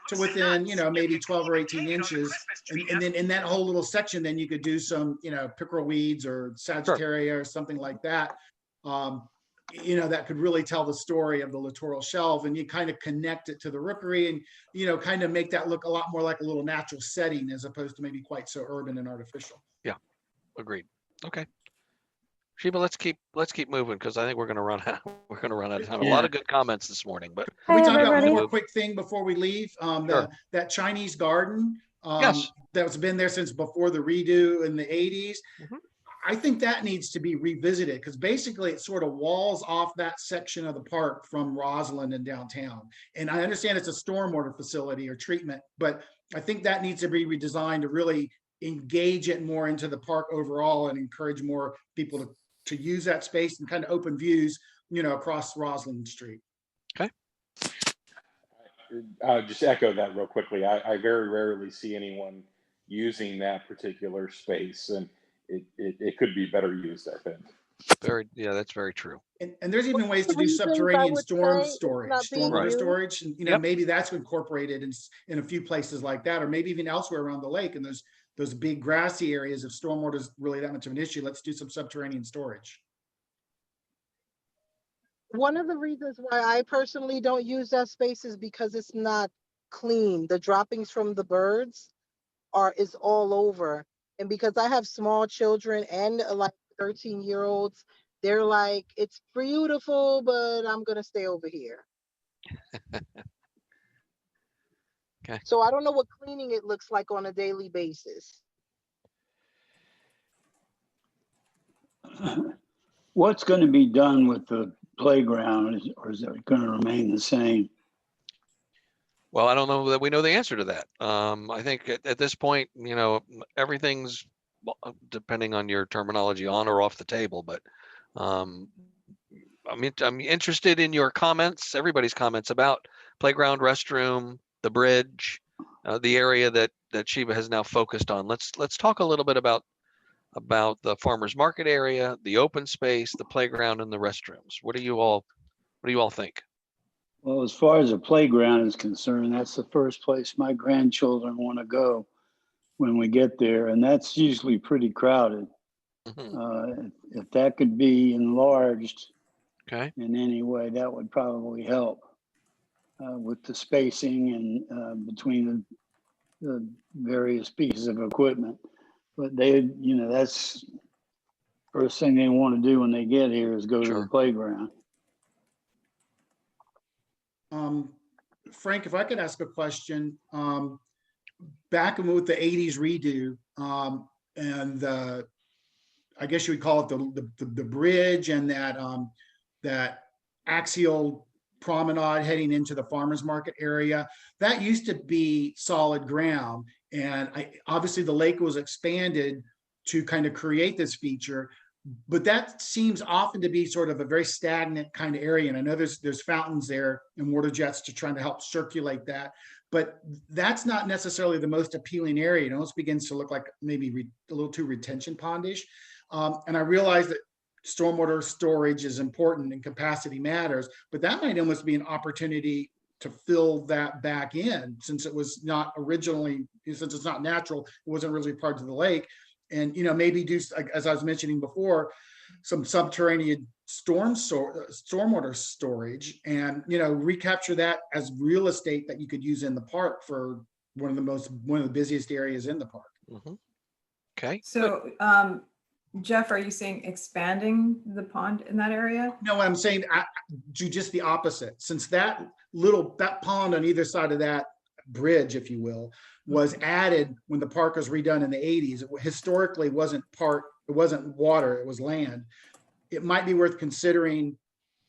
to within, maybe 12 or 18 inches. And then in that whole little section, then you could do some, pickerel weeds or Sagittaria or something like that. That could really tell the story of the littoral shelf, and you kind of connect it to the rookery and, kind of make that look a lot more like a little natural setting as opposed to maybe quite so urban and artificial. Yeah, agreed. Okay. Sheba, let's keep moving, because I think we're going to run out of time. A lot of good comments this morning, but can we talk about one more quick thing before we leave? That Chinese garden that's been there since before the redo in the 80s. I think that needs to be revisited, because basically it sort of walls off that section of the park from Roslyn and downtown. And I understand it's a stormwater facility or treatment, but I think that needs to be redesigned to really engage it more into the park overall and encourage more people to use that space and kind of open views, across Roslyn Street. Okay. Just echo that real quickly. I very rarely see anyone using that particular space, and it could be better used, I think. That's very true. And there's even ways to do subterranean stormwater storage, and maybe that's incorporated in a few places like that, or maybe even elsewhere around the lake. And those big grassy areas, if stormwater is really that much of an issue, let's do some subterranean storage. One of the reasons why I personally don't use that space is because it's not clean. The droppings from the birds is all over. And because I have small children and like 13-year-olds, they're like, it's beautiful, but I'm going to stay over here. Okay. So I don't know what cleaning it looks like on a daily basis. What's going to be done with the playground, or is it going to remain the same? Well, I don't know that we know the answer to that. I think at this point, everything's, depending on your terminology, on or off the table. But I'm interested in your comments, everybody's comments about playground, restroom, the bridge, the area that Sheba has now focused on. Let's talk a little bit about the farmers market area, the open space, the playground, and the restrooms. What do you all think? Well, as far as the playground is concerned, that's the first place my grandchildren want to go when we get there, and that's usually pretty crowded. If that could be enlarged in any way, that would probably help with the spacing and between the various pieces of equipment. But that's first thing they want to do when they get here is go to the playground. Frank, if I could ask a question, back with the 80s redo, and I guess you would call it the bridge and that axial promenade heading into the farmers market area, that used to be solid ground. And obviously the lake was expanded to kind of create this feature, but that seems often to be sort of a very stagnant kind of area. And I know there's fountains there and water jets to try to help circulate that, but that's not necessarily the most appealing area. It almost begins to look like maybe a little too retention pondish. And I realize that stormwater storage is important and capacity matters, but that might almost be an opportunity to fill that back in, since it was not originally, since it's not natural, it wasn't really part of the lake. And maybe do, as I was mentioning before, some subterranean stormwater storage, and recapture that as real estate that you could use in the park for one of the busiest areas in the park. Okay. So Jeff, are you saying expanding the pond in that area? No, I'm saying do just the opposite. Since that pond on either side of that bridge, if you will, was added when the park was redone in the 80s. It historically wasn't water, it was land. It might be worth considering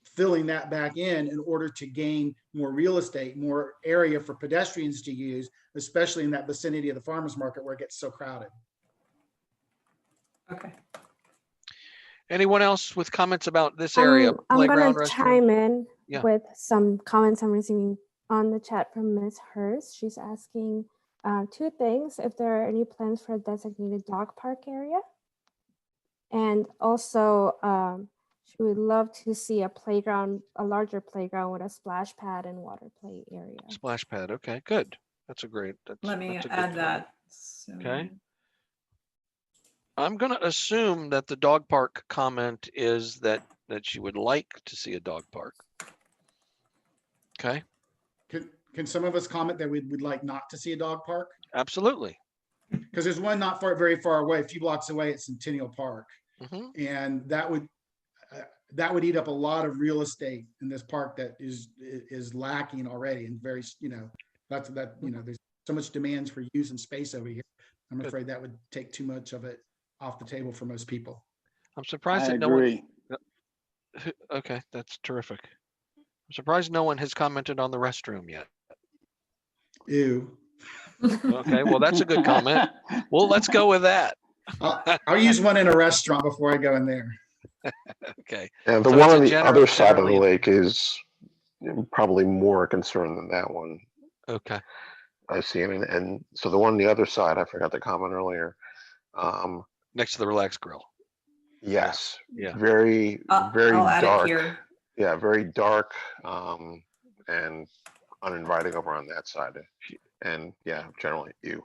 filling that back in order to gain more real estate, more area for pedestrians to use, especially in that vicinity of the farmers market where it gets so crowded. Okay. Anyone else with comments about this area? I'm Playground, going to restroom? chime in Yeah. with some comments I'm receiving on the chat from Ms. Hurst. She's asking two things: if there are any plans for a designated dog park area, and also she would love to see a larger playground with a splash pad and water play area. Splash pad. Okay, good. That's a great. Let me that's a good add comment. that. So, Okay. I'm going to assume that the dog park comment is that you would like to see a dog park. Okay. Can some of us comment that we'd like not to see a dog park? Absolutely. Because there's one not very far away, a few blocks away at Centennial Park, and that would eat up a lot of real estate in this park that is lacking already, and very there's so much demands for use and space over here. I'm afraid that would take too much of it off the table for most people. I'm surprised I that no one. agree. Okay, that's terrific. I'm surprised no one has commented on the restroom yet. Ew. Okay, well, that's a good comment. Well, let's go with that. I'll use one in a restaurant before I go in there. Okay. And the So one it's on a the other side of the generally- lake is probably more concerned than that one. Okay. I see. And so the one on the other side, I forgot to comment earlier. Next to the Relax Grill. Yes. Yeah. Very I'll add it dark. here. Yeah, very dark and uninviting over on that side. And yeah, generally ew.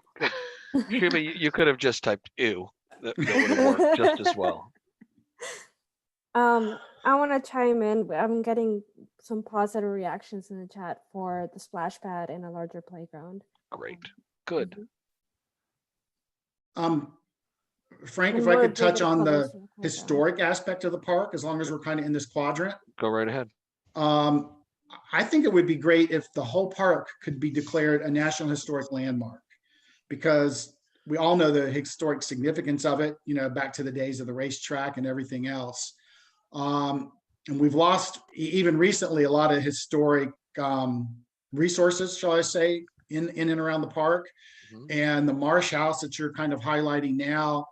Sheba, you could have just typed ew. That would have worked just as well. I want to chime in. I'm getting some positive reactions in the chat for the splash pad and a larger playground. Great. Good. Frank, And if I more could touch vivid on colors the for the playground. historic aspect of the park, as long as we're kind of in this quadrant. Go right ahead. I think it would be great if the whole park could be declared a National Historic Landmark, because we all know the historic significance of it, you know, back to the days of the racetrack and everything else. And we've lost, even recently, a lot of historic resources, shall I say, in and around the park. And the Marsh House that you're kind of highlighting now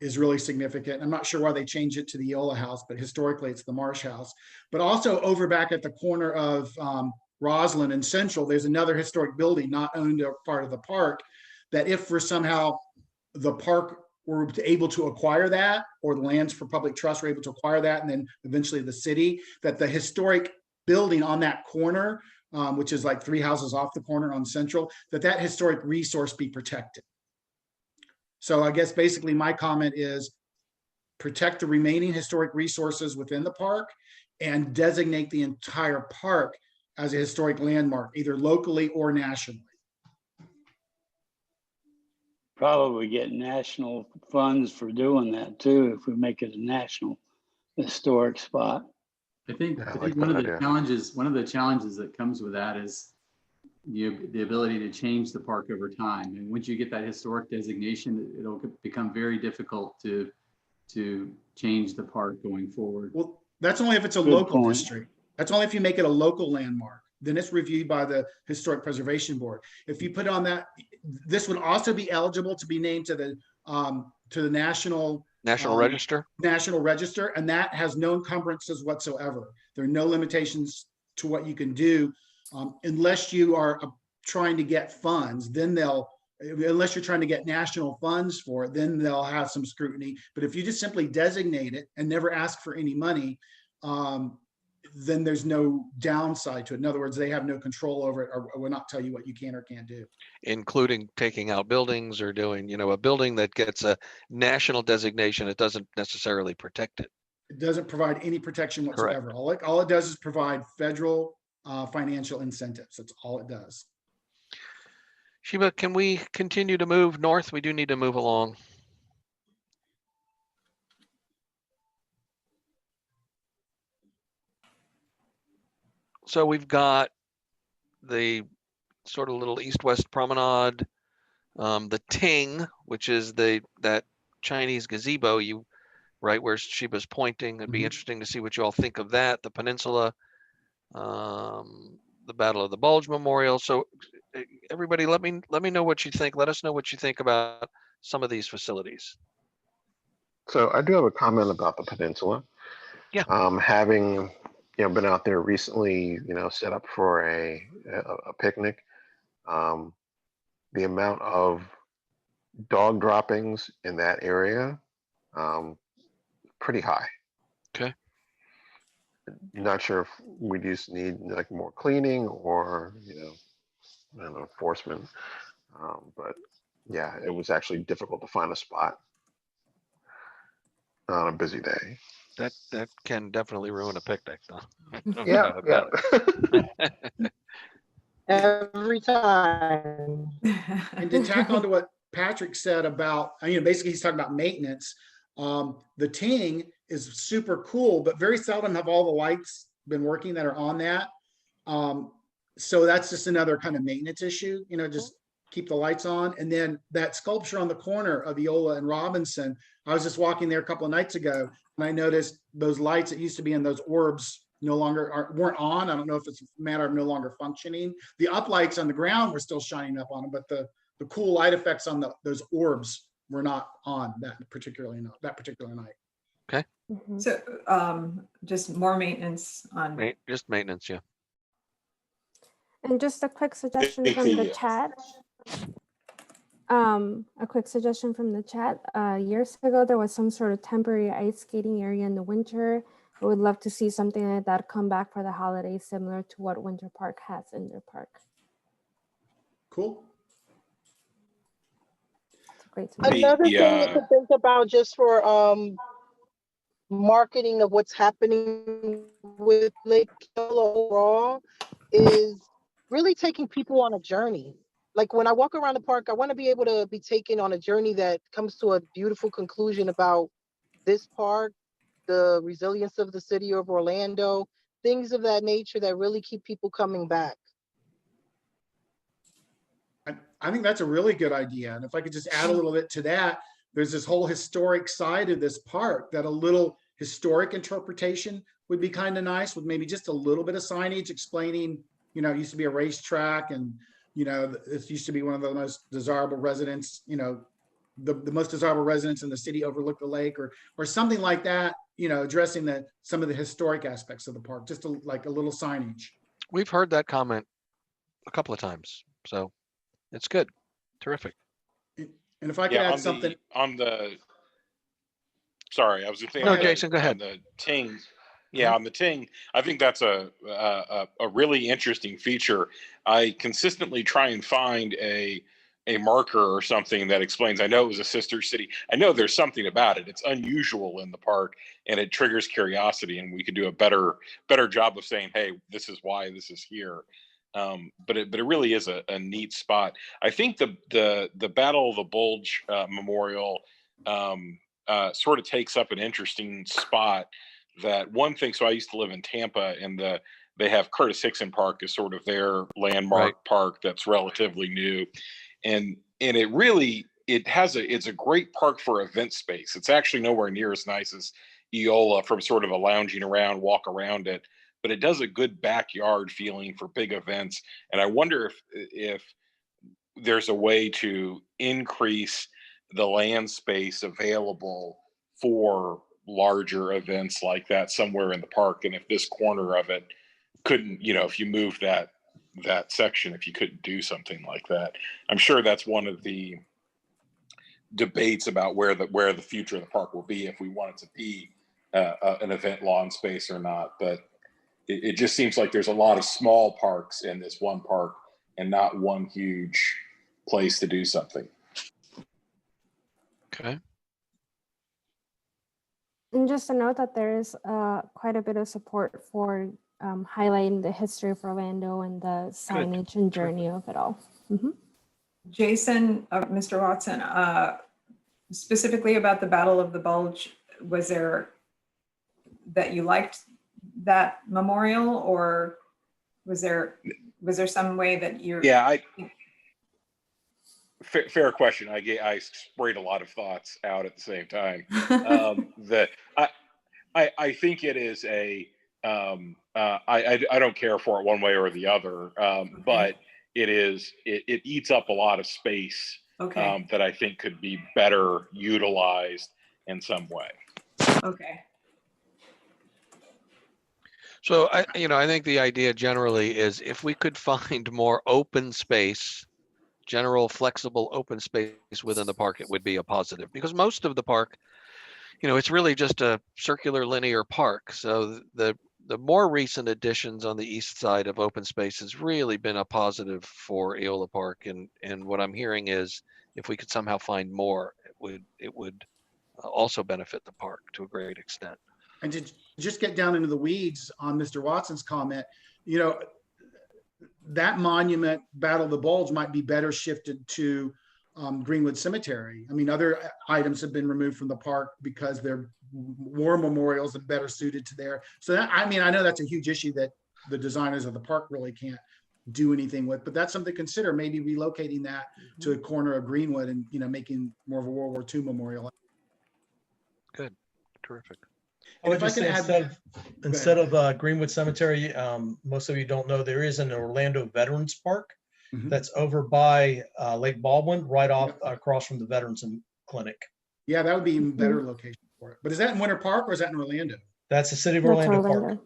is really significant. I'm not sure why they changed it to the Eola House, but historically it's the Marsh House. But also over back at the corner of Roslyn and Central, there's another historic building not owned or part of the park, that if for somehow the park were able to acquire that, or the lands for public trust were able to acquire that, and then eventually the city, that the historic building on that corner, which is like 3 houses off the corner on Central, that historic resource be protected. So I guess basically my comment is protect the remaining historic resources within the park and designate the entire park as a historic landmark, either locally or nationally. Probably get national funds for doing that too, if we make it a national historic spot. I think Yeah, I I like think one that of the idea. challenges that comes with that is the ability to change the park over time. And once you get that historic designation, it'll become very difficult to change the park going forward. Well, that's only if it's a Good local point. district. That's only if you make it a local landmark. Then it's reviewed by the Historic Preservation Board. If you put on that, this would also be eligible to be named to the National Register. National Register, and that has no encumbrances whatsoever. There are no limitations to what you can do, unless you are trying to get funds. Then unless you're trying to get national funds for it, then they'll have some scrutiny. But if you just simply designate it and never ask for any money, then there's no downside to it. In other words, they have no control over it, or will not tell you what you can or can't do. Including taking out buildings or doing, a building that gets a national designation, it doesn't necessarily protect it. It doesn't provide any protection whatsoever. All it does is provide federal financial incentives. That's all it does. Sheba, can we continue to move north? We do need to move along. So we've got the sort of little east-west promenade, the Ting, which is that Chinese gazebo, right where Sheba's pointing. It'd be interesting to see what you all think of that. The peninsula, the Battle of the Bulge Memorial. So everybody, let me know what you think. Let us know what you think about some of these facilities. So I do have a comment about the peninsula. Yeah. Having been out there recently, set up for a picnic. The amount of dog droppings in that area, pretty high. Okay. Not sure if we just need like more cleaning or I don't know, enforcement. But yeah, it was actually difficult to find a spot on a busy day. That can definitely ruin a picnic, though. Yeah, yeah. Every time. And to tack on to what Patrick said about, basically he's talking about maintenance. The Ting is super cool, but very seldom have all the lights been working that are on that. So that's just another kind of maintenance issue, just keep the lights on. And then that sculpture on the corner of Eola and Robinson, I was just walking there a couple of nights ago and I noticed those lights that used to be in those orbs no longer weren't on. I don't know if it's a matter of no longer functioning. The uplights on the ground were still shining up on them, but the cool light effects on those orbs were not on that particular night. Okay. So just more maintenance on. Just maintenance, yeah. And just a quick suggestion from the chat. Years ago, there was some sort of temporary ice skating area in the winter. I would love to see something like that come back for the holidays, similar to what Winter Park has in their park. Cool. It's great. Another thing to think about just for marketing of what's happening with Lake Eola overall is really taking people on a journey. like when I walk around the park, I want to be able to be taken on a journey that comes to a beautiful conclusion about this park, the resilience of the city of Orlando, things of that nature that really keep people coming back. I think that's a really good idea. And if I could just add a little bit to that, there's this whole historic side of this park that a little historic interpretation would be kind of nice, with maybe just a little bit of signage explaining, you know, it used to be a racetrack, and, you know, it used to be one of the most desirable residents, you know, the most desirable residents in the city overlook the lake, or something like that, you know, addressing some of the historic aspects of the park, just like a little signage. We've heard that comment a couple of times, so it's good. Terrific. And if I could add something Sorry, I was just saying. No, Jason, go ahead. On the ting, on the ting, I think that's a really interesting feature. I consistently try and find a marker or something that explains. I know it was a sister city. I know there's something about it. It's unusual in the park, and it triggers curiosity. And we could do a better job of saying, "Hey, this is why this is here." But it really is a neat spot. I think the Battle of the Bulge Memorial sort of takes up an interesting spot. That one thing. So I used to live in Tampa, and they have Curtis Hickson Park as sort of their landmark park that's relatively new, and it's a great park for event space. It's actually nowhere near as nice as Eola from sort of a lounging around, walk around it, but it does a good backyard feeling for big events. And I wonder if there's a way to increase the land space available for larger events like that somewhere in the park. And if this corner of it couldn't, you know, if you moved that section, if you couldn't do something like that, I'm sure that's one of the debates about where the future of the park will be, if we want it to be an event lawn space or not. But it just seems like there's a lot of small parks in this one park and not one huge place to do something. Okay. And just to note that there is quite a bit of support for highlighting the history of Orlando and the signage and journey of it all. Mm-hmm. Jason, Mr. Watson, specifically about the Battle of the Bulge, was there that you liked that memorial, or was there some way that you're? Yeah, fair question. I sprayed a lot of thoughts out at the same time. I think it is I don't care for it one way or the other, but it eats up a lot of space that I think could be better utilized in some way. Okay. So I think the idea generally is, if we could find more open space, general flexible open space within the park, it would be a positive, because most of the park, you know, it's really just a circular linear park. So the more recent additions on the east side of open space has really been a positive for Eola Park. And what I'm hearing is, if we could somehow find more, it would also benefit the park to a great extent. And to just get down into the weeds on Mr. Watson's comment, you know, that monument, Battle of the Bulge, might be better shifted to Greenwood Cemetery. I mean, other items have been removed from the park because they're war memorials and better suited to there. So that, I mean, I know that's a huge issue that the designers of the park really can't do anything with, but that's something to consider, maybe relocating that to a corner of Greenwood and, you know, making more of a World War II memorial. Good, terrific. I would just say, instead of Greenwood Cemetery, most of you don't know, there is an Orlando Veterans Park that's over by Lake Baldwin, right off across from the Veterans Clinic. Yeah, that would be even better location for it. But is that in Winter Park or is that in Orlando? That's the City of Orlando Park.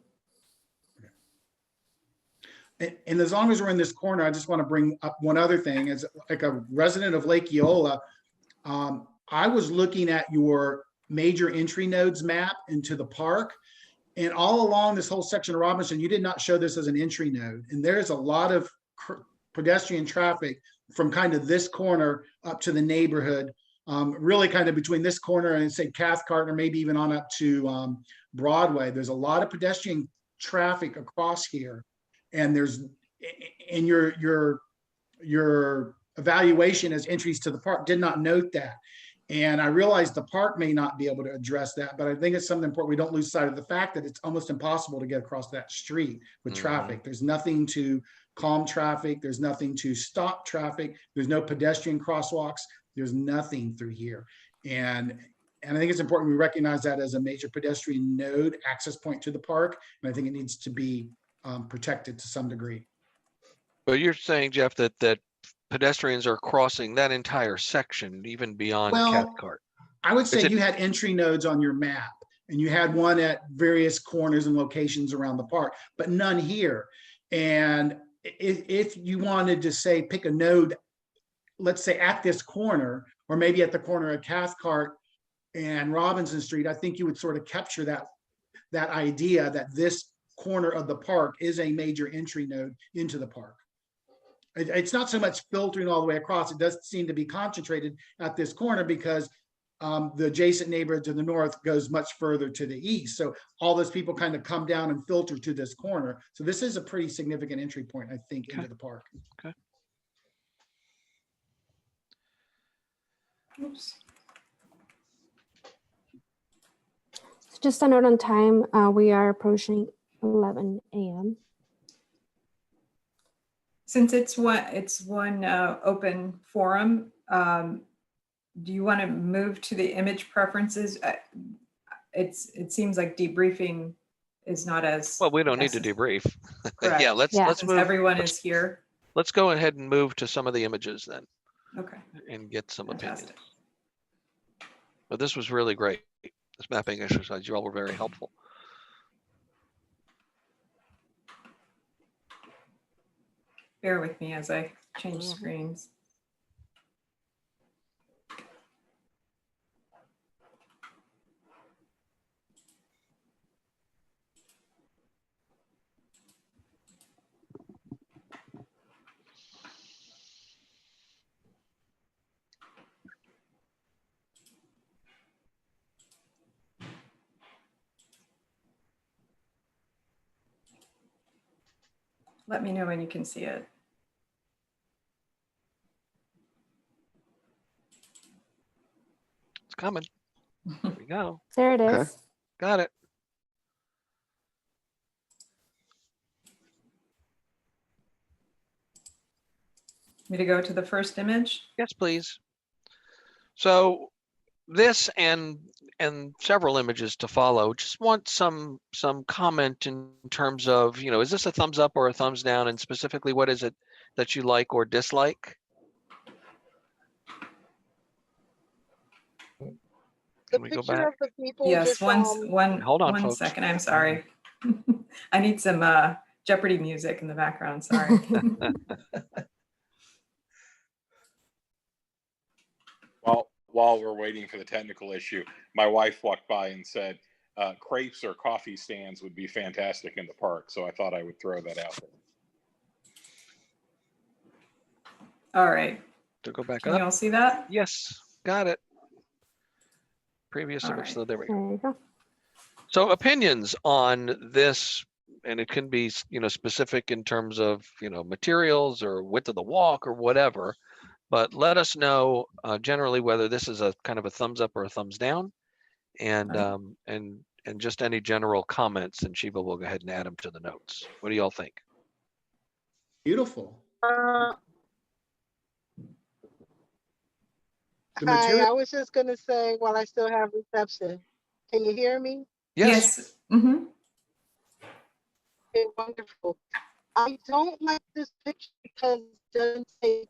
And as long as we're in this corner, I just want to bring up one other thing. As like a resident of Lake Eola, I was looking at your major entry nodes map into the park, and all along this whole section of Robinson, you did not show this as an entry node. And there's a lot of pedestrian traffic from kind of this corner up to the neighborhood, really kind of between this corner and say Cathcart, or maybe even on up to Broadway. There's a lot of pedestrian traffic across here. And your evaluation as entries to the park did not note that. And I realize the park may not be able to address that, but I think it's something important. We don't lose sight of the fact that it's almost impossible to get across that street with traffic. There's nothing to calm traffic. There's nothing to stop traffic. There's no pedestrian crosswalks. There's nothing through here. And I think it's important we recognize that as a major pedestrian node access point to the park. And I think it needs to be protected to some degree. But you're saying, Jeff, that pedestrians are crossing that entire section, even beyond Cathcart. I would say you had entry nodes on your map, and you had one at various corners and locations around the park, but none here. And if you wanted to say, pick a node, let's say at this corner, or maybe at the corner of Cathcart and Robinson Street, I think you would sort of capture that idea that this corner of the park is a major entry node into the park. It's not so much filtering all the way across. It does seem to be concentrated at this corner because the adjacent neighborhood to the north goes much further to the east. So all those people kind of come down and filter to this corner. So this is a pretty significant entry point, I think, into the park. Okay. Oops. Just a note on time, we are approaching 11 a.m. Since it's one open forum, do you want to move to the image preferences? It seems like debriefing is not as well. We don't need to debrief. Correct. Yeah, let's move. Everyone is here. Let's go ahead and move to some of the images then. Okay. And get some Fantastic. opinions. But this was really great. This mapping exercise, you all were very helpful. Bear with me as I change screens. Let me know when you can see it. It's coming. There we go. There it is. Okay. Got it. Me to go to the first image? Yes, please. So this and several images to follow, just want some comment in terms of, is this a thumbs up or a thumbs down, and specifically what is it that you like or dislike? Can we go back? Of the people Yes, just, hold on, one folks. second, I'm sorry. I need some Jeopardy music in the background, sorry. While we're waiting for the technical issue, my wife walked by and said crepes or coffee stands would be fantastic in the park. So I thought I would throw that out there. All right. To go back Can up. you all see that? Yes, got it. Previous All image, right. so there we go. There you go. So opinions on this, and it can be, specific in terms of, materials or width of the walk or whatever, but let us know generally whether this is a kind of a thumbs up or a thumbs down, and and just any general comments, and Shiva will go ahead and add them to the notes. What do y'all think? Beautiful. Hi, The material. I was just gonna say while I still have reception. Can you hear me? Yes. Mm-hmm. Okay, wonderful. I don't like this picture because it doesn't take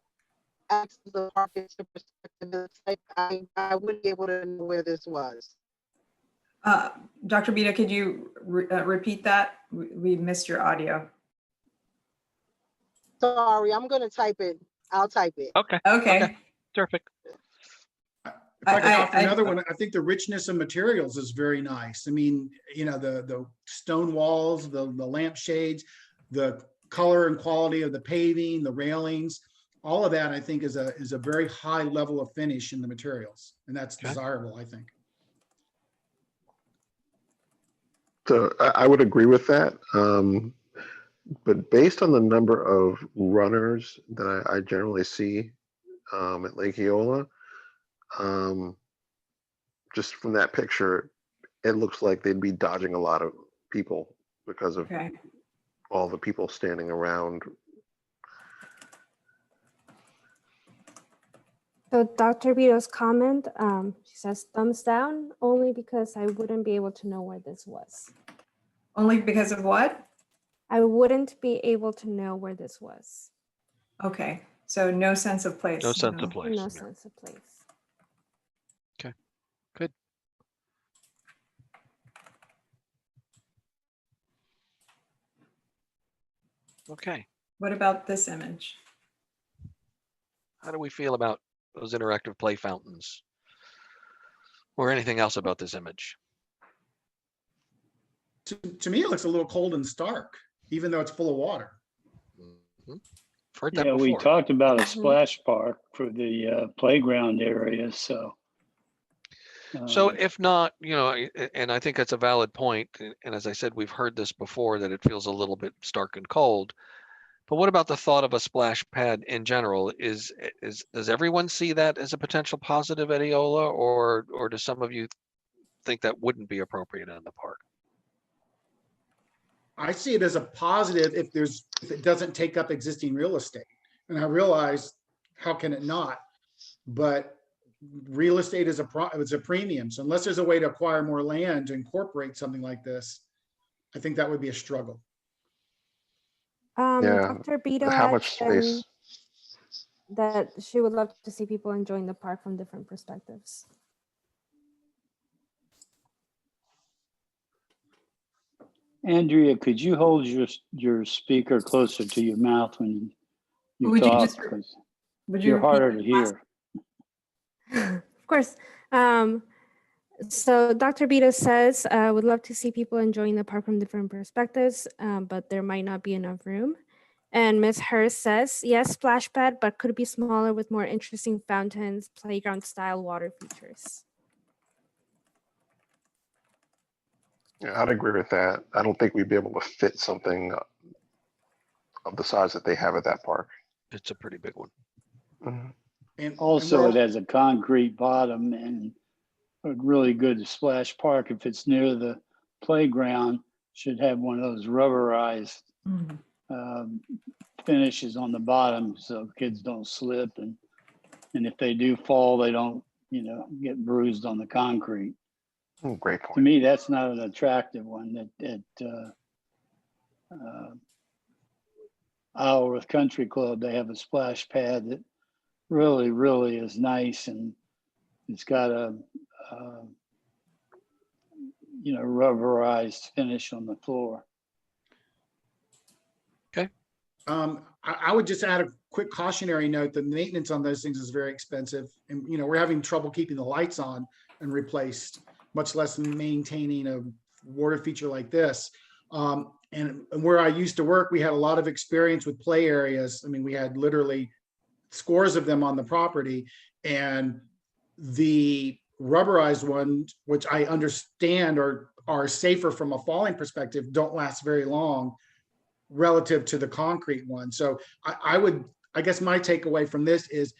access to the park into perspective. It's like I wouldn't be able to know where this was. Dr. Bita, could you repeat that? We missed your audio. Sorry, I'm gonna type it. I'll type it. Okay. Terrific. If I could offer another one, I think the richness of materials is very nice. I mean, the stone walls, the lampshades, the color and quality of the paving, the railings, all of that I think is a very high level of finish in the materials, and that's desirable, I think. So I would agree with that. But based on the number of runners that I generally see at Lake Eola. Just from that picture, it looks like they'd be dodging a lot of people because of Okay. all the people standing around. So Dr. Vito's comment, she says thumbs down only because I wouldn't be able to know where this was. Only because of what? I wouldn't be able to know where this was. Okay, so no sense of place. No sense of place. No Yeah. sense of place. Okay, good. Okay, What about this image? how do we feel about those interactive play fountains? Or anything else about this image? To me, it looks a little cold and stark, even though it's full of water. Heard that Yeah, we before. talked about a Mhm. splash park for the playground area, so. So if not, and I think that's a valid point, and as I said, we've heard this before, that it feels a little bit stark and cold. But what about the thought of a splash pad in general? Does everyone see that as a potential positive at Eola, or do some of you think that wouldn't be appropriate in the park? I see it as a positive if it doesn't take up existing real estate. And I realize, how can it not? But real estate is it's a premium. So unless there's a way to acquire more land to incorporate something like this, I think that would be a struggle. Yeah, Dr. Beto how much asked space? that she would love to see people enjoying the park from different perspectives. Andrea, could you hold your speaker closer to your mouth when you Would you talk? just- 'Cause Would you you're repeat harder to the last- hear. Of course. So Dr. Beto says, would love to see people enjoying the park from different perspectives, but there might not be enough room. And Ms. Hurst says, yes, splash pad, but could be smaller with more interesting fountains, playground style water features. Yeah, I'd agree with that. I don't think we'd be able to fit something of the size that they have at that park. It's a pretty big one. Mhm. And Also, it has a concrete bottom and a really good splash park. If it's near the playground, should have one of those rubberized finishes on the bottom so kids don't slip. And if they do fall, they don't, get bruised on the concrete. Great To point. me, that's not an attractive one. Isleworth Country Club, they have a splash pad that really, really is nice, and it's got a rubberized finish on the floor. Okay. I would just add a quick cautionary note that maintenance on those things is very expensive. And, we're having trouble keeping the lights on and replaced, much less maintaining a water feature like this. And where I used to work, we had a lot of experience with play areas. I mean, we had literally scores of them on the property, and the rubberized ones, which I understand are safer from a falling perspective, don't last very long relative to the concrete one. So I guess my takeaway from this is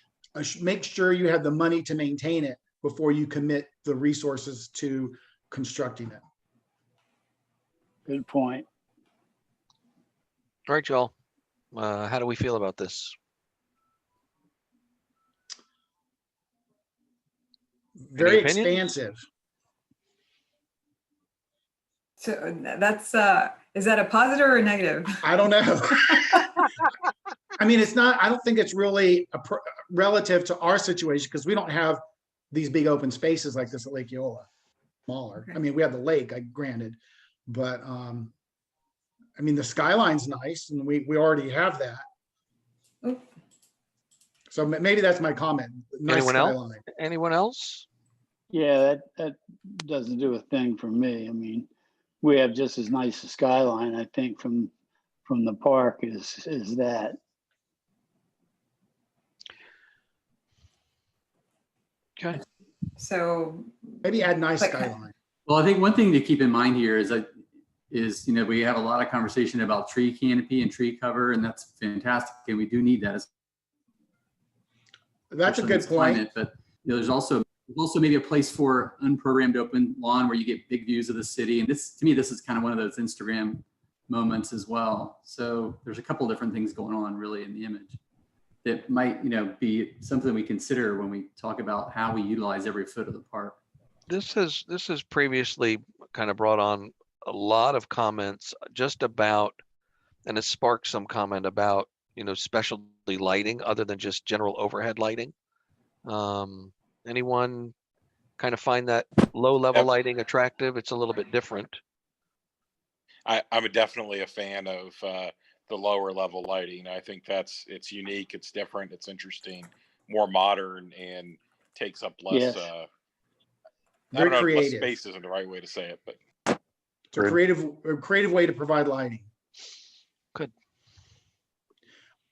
make sure you have the money to maintain it before you commit the resources to constructing it. Good point. All right, y'all. How do we feel about this? Very opinions? expansive. So that's, is that a positive or a negative? I don't know. I mean, I don't think it's really relative to our situation because we don't have these big open spaces like this at Lake Eola. Smaller. Okay. I mean, we have the lake, granted, but I mean, the skyline's nice and we already have that. Oh. So maybe that's my comment. Nice Anyone skyline. else? Anyone else? Yeah, that doesn't do a thing for me. I mean, we have just as nice a skyline, I think, from the park as that. Okay. So maybe add nice like- skyline. Well, I think one thing to keep in mind here is we have a lot of conversation about tree canopy and tree cover, and that's fantastic, and we do need that. That's a good especially in this point. climate. But there's also maybe a place for unprogrammed open lawn where you get big views of the city. And this, to me, this is kind of one of those Instagram moments as well. So there's a couple different things going on really in the image that might, be something we consider when we talk about how we utilize every foot of the park. This has previously kind of brought on a lot of comments just about, and it sparked some comment about, specialty lighting other than just general overhead lighting. Anyone kind of find that low level lighting attractive? It's a little bit different. I'm definitely a fan of the lower level lighting. I think it's unique, it's different, it's interesting, more modern, and takes up less. Yes. I Very don't know, less creative. space isn't the right way to say it, but It's a creative way to provide lighting. Good.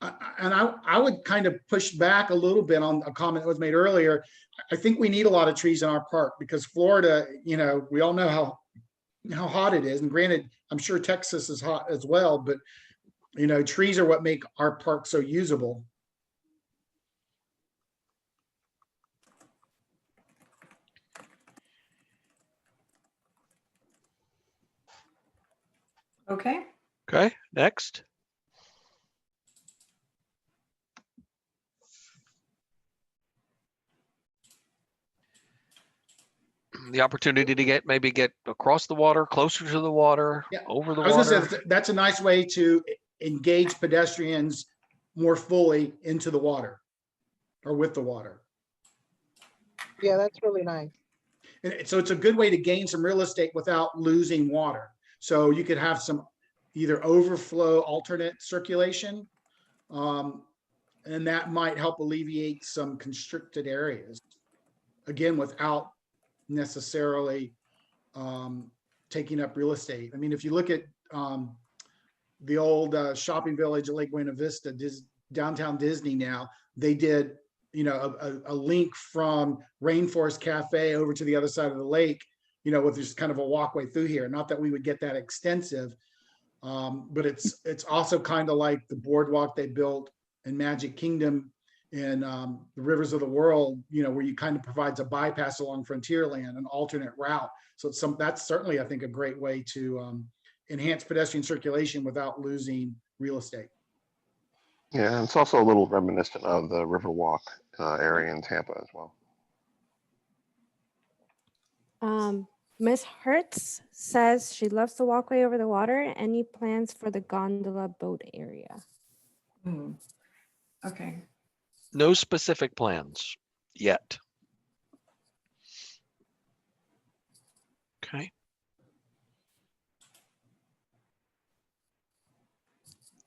And I would kind of push back a little bit on a comment that was made earlier. I think we need a lot of trees in our park because Florida, we all know how hot it is. And granted, I'm sure Texas is hot as well, but trees are what make our park so usable. Okay. Okay, next. The opportunity to maybe get across the water, closer to the water, over the I was water. gonna say that's a nice way to engage pedestrians more fully into the water or with the water. Yeah, that's really nice. And so it's a good way to gain some real estate without losing water. So you could have some either overflow alternate circulation, and that might help alleviate some constricted areas, again, without necessarily taking up real estate. I mean, if you look at the old shopping village at Lake Buena Vista, downtown Disney now, they did a link from Rainforest Cafe over to the other side of the lake, with just kind of a walkway through here. Not that we would get that extensive, but it's also kind of like the boardwalk they built in Magic Kingdom in the Rivers of the World, where you kind of provides a bypass along Frontierland, an alternate route. So that's certainly, I think, a great way to enhance pedestrian circulation without losing real estate. Yeah, and it's also a little reminiscent of the Riverwalk area in Tampa as well. Miss Hertz says she loves the walkway over the water. Any plans for the gondola boat area? Okay. No specific plans yet. Okay.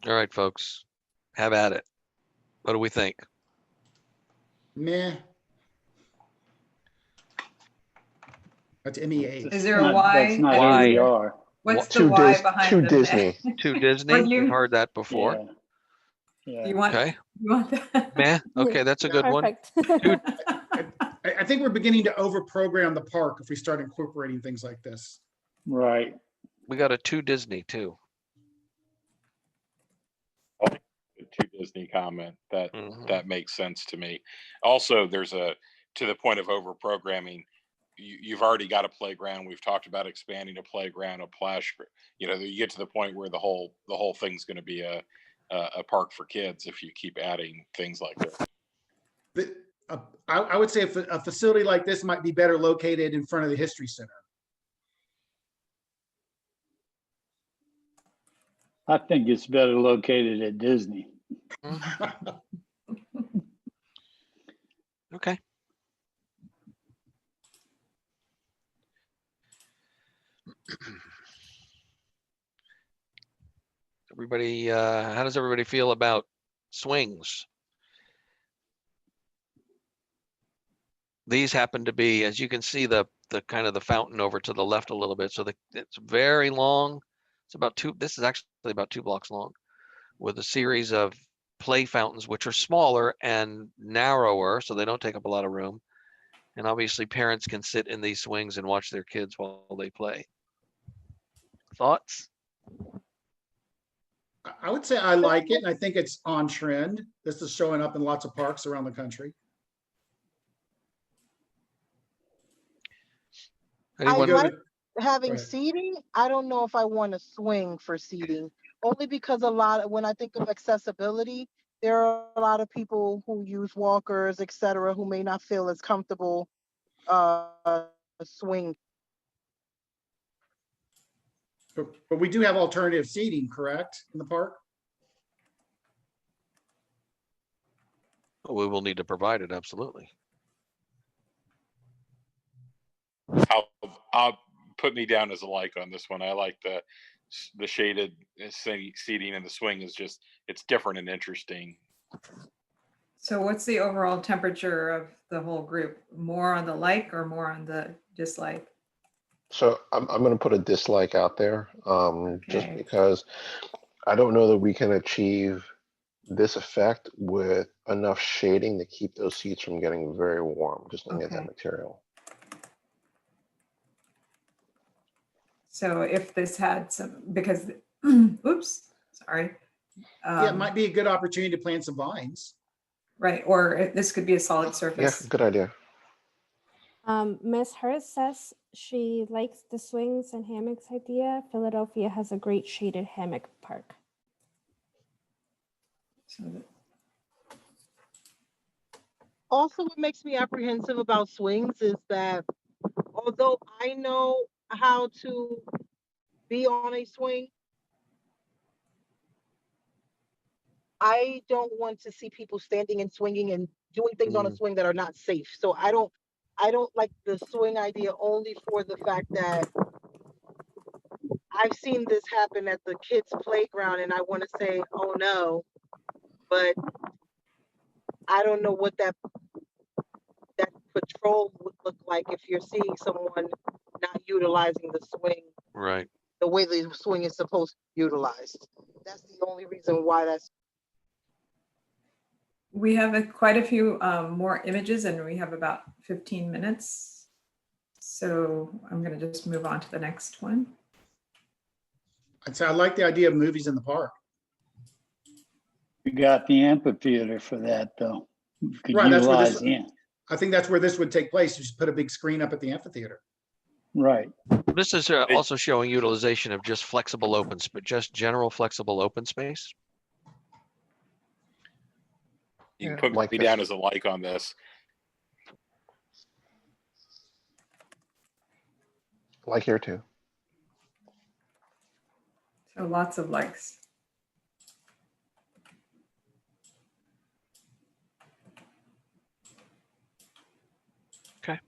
All right, folks, have at it. What do we think? Meh. That's MEA. Is there a why? That's not who we are. What's the why behind to the Disney. To Disney. We've heard that before. Yeah. You want? Okay. You want that? Meh. Okay, that's a good Perfect. one. I think we're beginning to overprogram the park if we start incorporating things like this. Right. We got a to Disney too. to Disney comment that makes sense to me. Also, there's to the point of over programming. You've already got a playground. We've talked about expanding a playground, a splash. You get to the point where the whole thing's going to be a park for kids if you keep adding things like that. I would say a facility like this might be better located in front of the History Center. I think it's better located at Disney. Okay. Everybody, how does everybody feel about swings? These happen to be, as you can see, the kind of the fountain over to the left a little bit. So it's very long. It's about this is actually about 2 blocks long, with a series of play fountains, which are smaller and narrower, so they don't take up a lot of room. And obviously parents can sit in these swings and watch their kids while they play. Thoughts? I would say I like it, and I think it's on trend. This is showing up in lots of parks around the country. Anyone? Go like to- having ahead. seating. I don't know if I want to swing for seating, only because when I think of accessibility, there are a lot of people who use walkers, etc., who may not feel as comfortable swing. But we do have alternative seating, correct, in the park? We will need to provide it, absolutely. I'll put me down as a like on this one. I like the shaded seating, and the swing is just, it's different and interesting. So what's the overall temperature of the whole group? More on the like or more on the dislike? So I'm going to put a dislike out there, just Okay. because I don't know that we can achieve this effect with enough shading to keep those seats from getting very warm, just looking at that Okay. material. So if this had some, because, oops, sorry. Yeah, it might be a good opportunity to plant some vines. Right, or this could be a solid Yeah, surface. good idea. Ms. Hurst says she likes the swings and hammocks idea. Philadelphia has a great shaded hammock park. So Also, what makes me apprehensive about swings is that although I know how to be on a swing, I don't want to see people standing and swinging and doing things on a swing that are not safe. So I don't like the swing idea, only for the fact that I've seen this happen at the kids' playground, and I want to say, oh no, but I don't know what that patrol would look like if you're seeing someone not utilizing the swing Right. the way the swing is supposed to be utilized. That's the only reason why that's. we have quite a few more images, and we have about 15 minutes. So I'm going to just move on to the next one. I'd say I like the idea of movies in the park. You got the amphitheater for that, though. You could Right, that's where utilize this, I think that's where this would take place. You just put a big screen up at the amphitheater. Right. This is also showing utilization of just flexible open, but just general flexible open space. You can Yeah, put like me this. down as a like on this. Like here too. So lots of likes. Okay.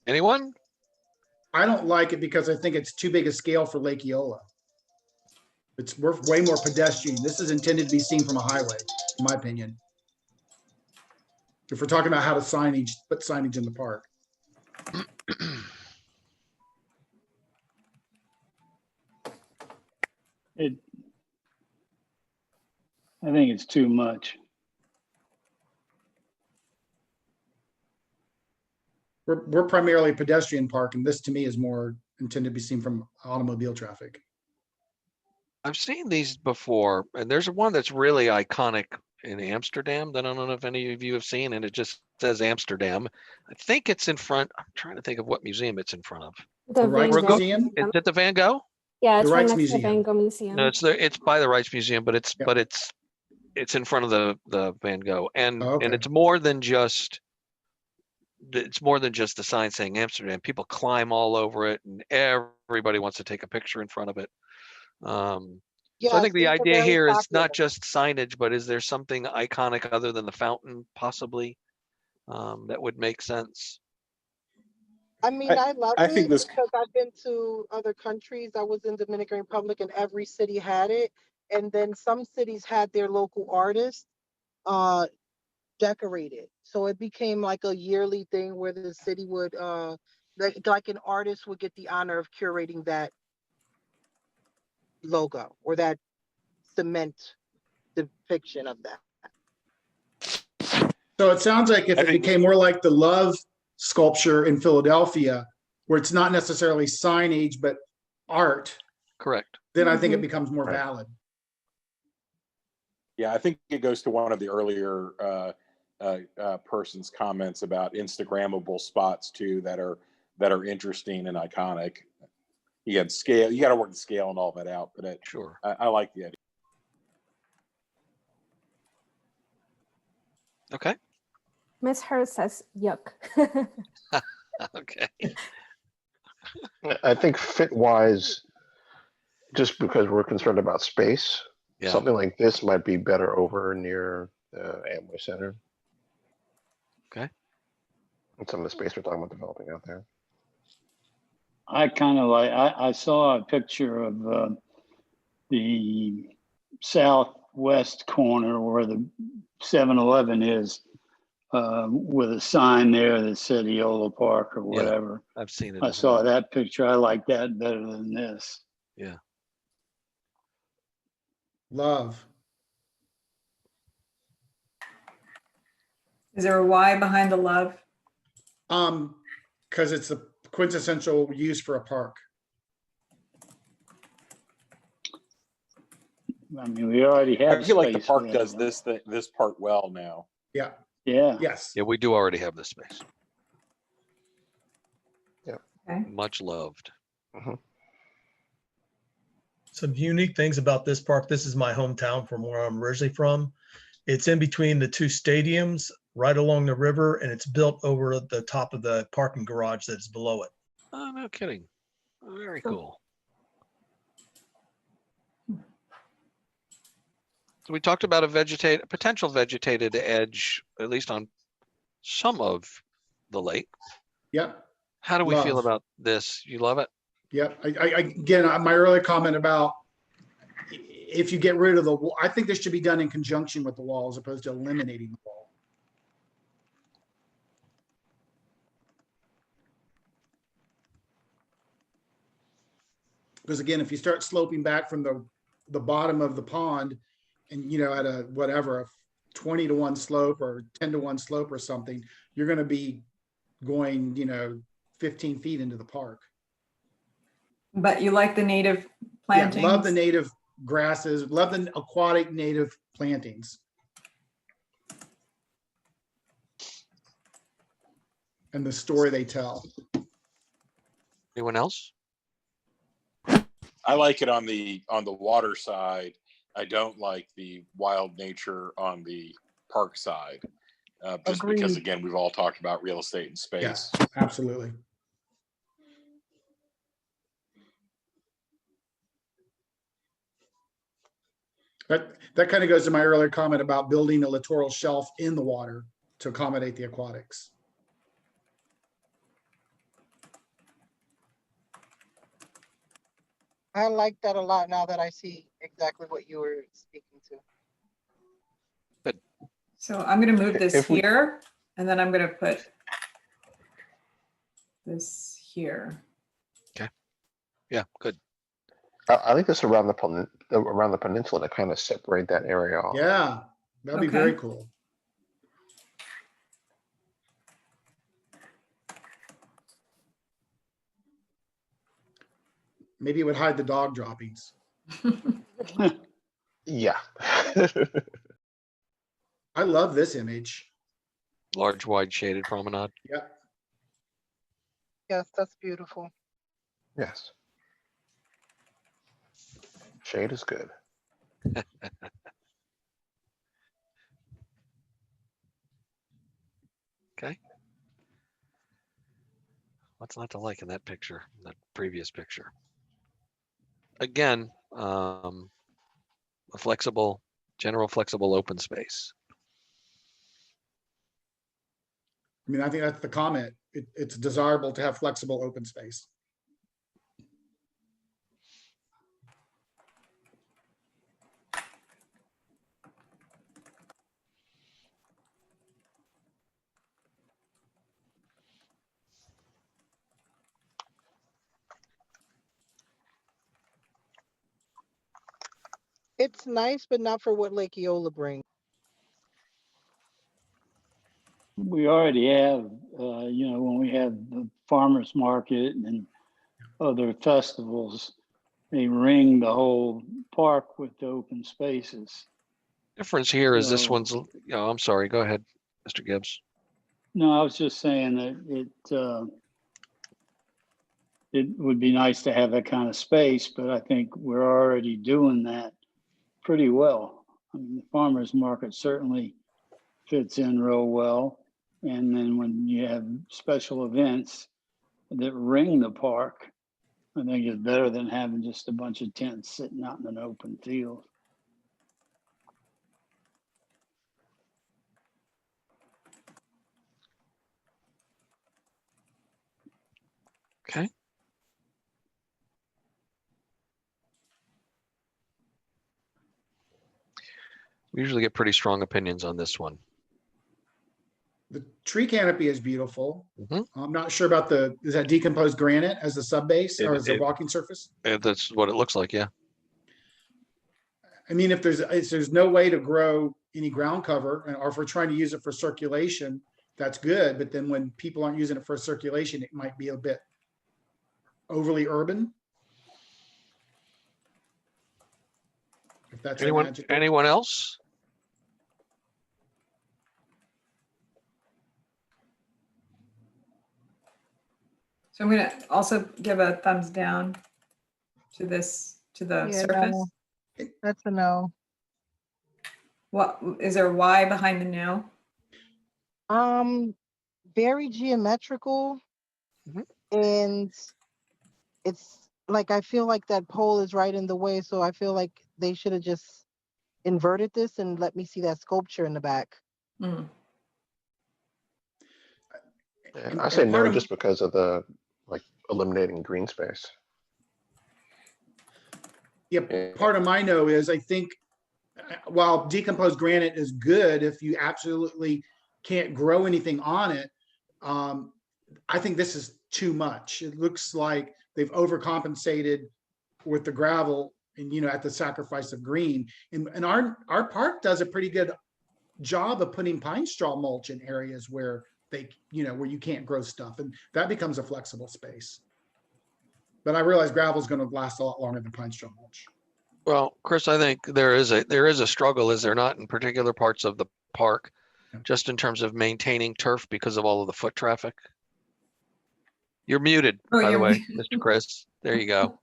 Anyone? I don't like it because I think it's too big a scale for Lake Eola. We're way more pedestrian. This is intended to be seen from a highway, in my opinion. If we're talking about how to put signage in the park. I think it's too much. We're primarily a pedestrian park, and this to me is more intended to be seen from automobile traffic. I've seen these before, and there's one that's really iconic in Amsterdam that I don't know if any of you have seen, and it just says Amsterdam. I think it's in front. I'm trying to think of what museum it's in front of. The Rijksmuseum? Is it the Van Gogh? Yeah, it's The right next to the Rijksmuseum. Van Gogh Museum. No, it's by the Rijksmuseum, but it's in front of the Van Gogh, and it's more than just the sign saying Amsterdam. People climb all over it, and everybody wants to take a picture in front of it. So I think the idea here is not just signage, but is there something iconic other than the fountain, possibly, that would make sense? I mean, I love I it think this- because I've been to other countries. I was in Dominican Republic, and every city had it. And then some cities had their local artists decorate it. So it became like a yearly thing where the city would, like an artist would get the honor of curating that logo or that cement depiction of that. So it sounds like if it became more like the Love sculpture in Philadelphia, where it's not necessarily signage, but art, Correct. then I think it Mhm. becomes more Right. valid. Yeah, I think it goes to one of the earlier person's comments about Instagrammable spots too that are interesting and iconic. You got scale. You got to work the scale and all that out, but Sure. I like the idea. Okay. Miss Hurst says yuck. Okay. I think fit wise, just because we're concerned about space, Yeah. something like this might be better over near the Amway Center. Okay. And some of the space we're talking about developing out there. I kind of like, I saw a picture of the southwest corner where the 7-Eleven is, with a sign there that said Eola Park or Yeah. whatever. I've seen it. I as saw well. that picture. I like that better than this. Yeah. Love. Is there a why behind the love? Because it's the quintessential use for a park. I mean, we already have I feel like the space for park that, does right? this part well now. Yeah. Yeah. Yes. Yeah, we do already have this space. Yeah. Okay. Much loved. Some unique things about this park. This is my hometown from where I'm originally from. It's in between the two stadiums, right along the river, and it's built over the top of the parking garage that's below it. Oh, no kidding. Very cool. So we talked about a potential vegetated edge, at least on some of the lake. Yep. How do we feel Love. about this? You love it? Yep. Again, my earlier comment about if you get rid of the wall, I think this should be done in conjunction with the wall as opposed to eliminating the wall. Because again, if you start sloping back from the bottom of the pond and, you know, at a, whatever, a 20-to-1 slope or 10-to-1 slope or something, you're going to be going, you know, 15 feet into the park. But you like the native Yeah, plantings? love the native grasses, love the aquatic native plantings. And the story they tell. Anyone else? I like it on the water side. I don't like the wild nature on the park side, just because Agreed. again we've all talked about real estate and space. Yes, absolutely. That kind of goes to my earlier comment about building a littoral shelf in the water to accommodate the aquatics. I like that a lot now that I see exactly what you were speaking to. So I'm going to move this If we- here, and then I'm going to put this here. Yeah, good. I think this around the peninsula to kind of separate that area off. Yeah, that'd be Okay. very cool. Maybe it would hide the dog droppings. Yeah. I love this image. Large, wide shaded promenade. Yep. Yes, that's beautiful. Yes. Shade is good. Okay. What's not to like in that picture, that previous picture? Again, a flexible, general flexible open space. I mean, I think that's the comment. It's desirable to have flexible open space. It's nice, but not for what Lake Eola brings. We already have, when we have the farmers market and other festivals, they ring the whole park with the open spaces. Difference here is this So- one's, I'm sorry, go ahead, Mr. Gibbs. No, I was just saying that it would be nice to have that kind of space, but I think we're already doing that pretty well. I mean, the farmer's market certainly fits in real well. And then when you have special events that ring the park, I think it's better than having just a bunch of tents sitting out in an open field. Okay. We usually get pretty strong opinions on this one. The tree canopy is beautiful. Mhm. I'm not sure about is that decomposed granite as the sub base or as a walking surface? That's what it looks like, yeah. I mean, if there's no way to grow any ground cover, or if we're trying to use it for circulation, that's good. But then when people aren't using it for circulation, it might be a bit overly urban. If that's an adjective. Anyone else? So I'm gonna also give a thumbs down to this, to the Yeah, surface. no. That's a no. What, is there a why behind the no? Very geometrical, Mhm. and it's like I feel like that pole is right in the way, so I feel like they should have just inverted this and let me see that sculpture in the back. Mm. Yeah, And- I say and part no of- just because of the eliminating green space. Yeah, part of my no is I think while decomposed granite is good, if you absolutely can't grow anything on it, I think this is too much. It looks like they've overcompensated with the gravel and, at the sacrifice of green. And our park does a pretty good job of putting pine straw mulch in areas where where you can't grow stuff, and that becomes a flexible space. But I realize gravel is going to last a lot longer than pine straw mulch. Well, Chris, I think there is a struggle, is there not, in particular parts of the park, just in terms of maintaining turf because of all of the foot traffic? You're muted, Oh, by the you're way, Mr. Chris. There you go.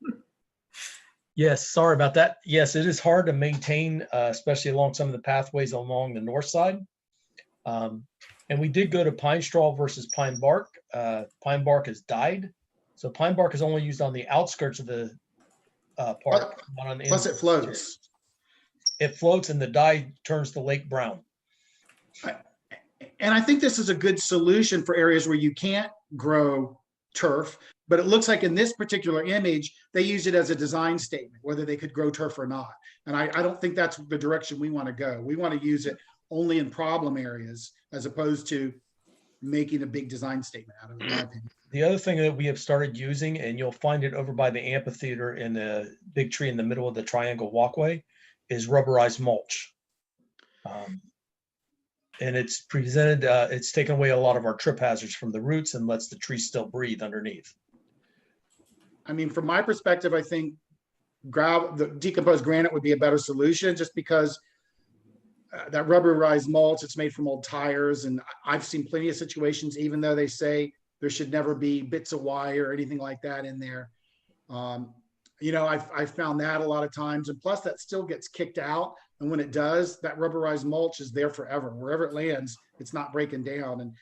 Yes, sorry about that. Yes, it is hard to maintain, especially along some of the pathways along the north side. And we did go to pine straw versus pine bark. Pine bark has died. So pine bark is only used on the outskirts of the park, not on the Plus it floats. It floats and the dye turns the lake brown. And I think this is a good solution for areas where you can't grow turf, but it looks like in this particular image, they use it as a design statement, whether they could grow turf or not. And I don't think that's the direction we want to go. We want to use it only in problem areas as opposed to making a big design statement out of it, in my opinion. The other thing that we have started using, and you'll find it over by the amphitheater in the big tree in the middle of the triangle walkway, is rubberized mulch. And it's presented, it's taken away a lot of our trip hazards from the roots and lets the tree still breathe underneath. I mean, from my perspective, I think the decomposed granite would be a better solution, just because that rubberized mulch, it's made from old tires. And I've seen plenty of situations, even though they say there should never be bits of wire or anything like that in there. I've found that a lot of times. And plus that still gets kicked out. And when it does, that rubberized mulch is there forever. Wherever it lands, it's not breaking down. And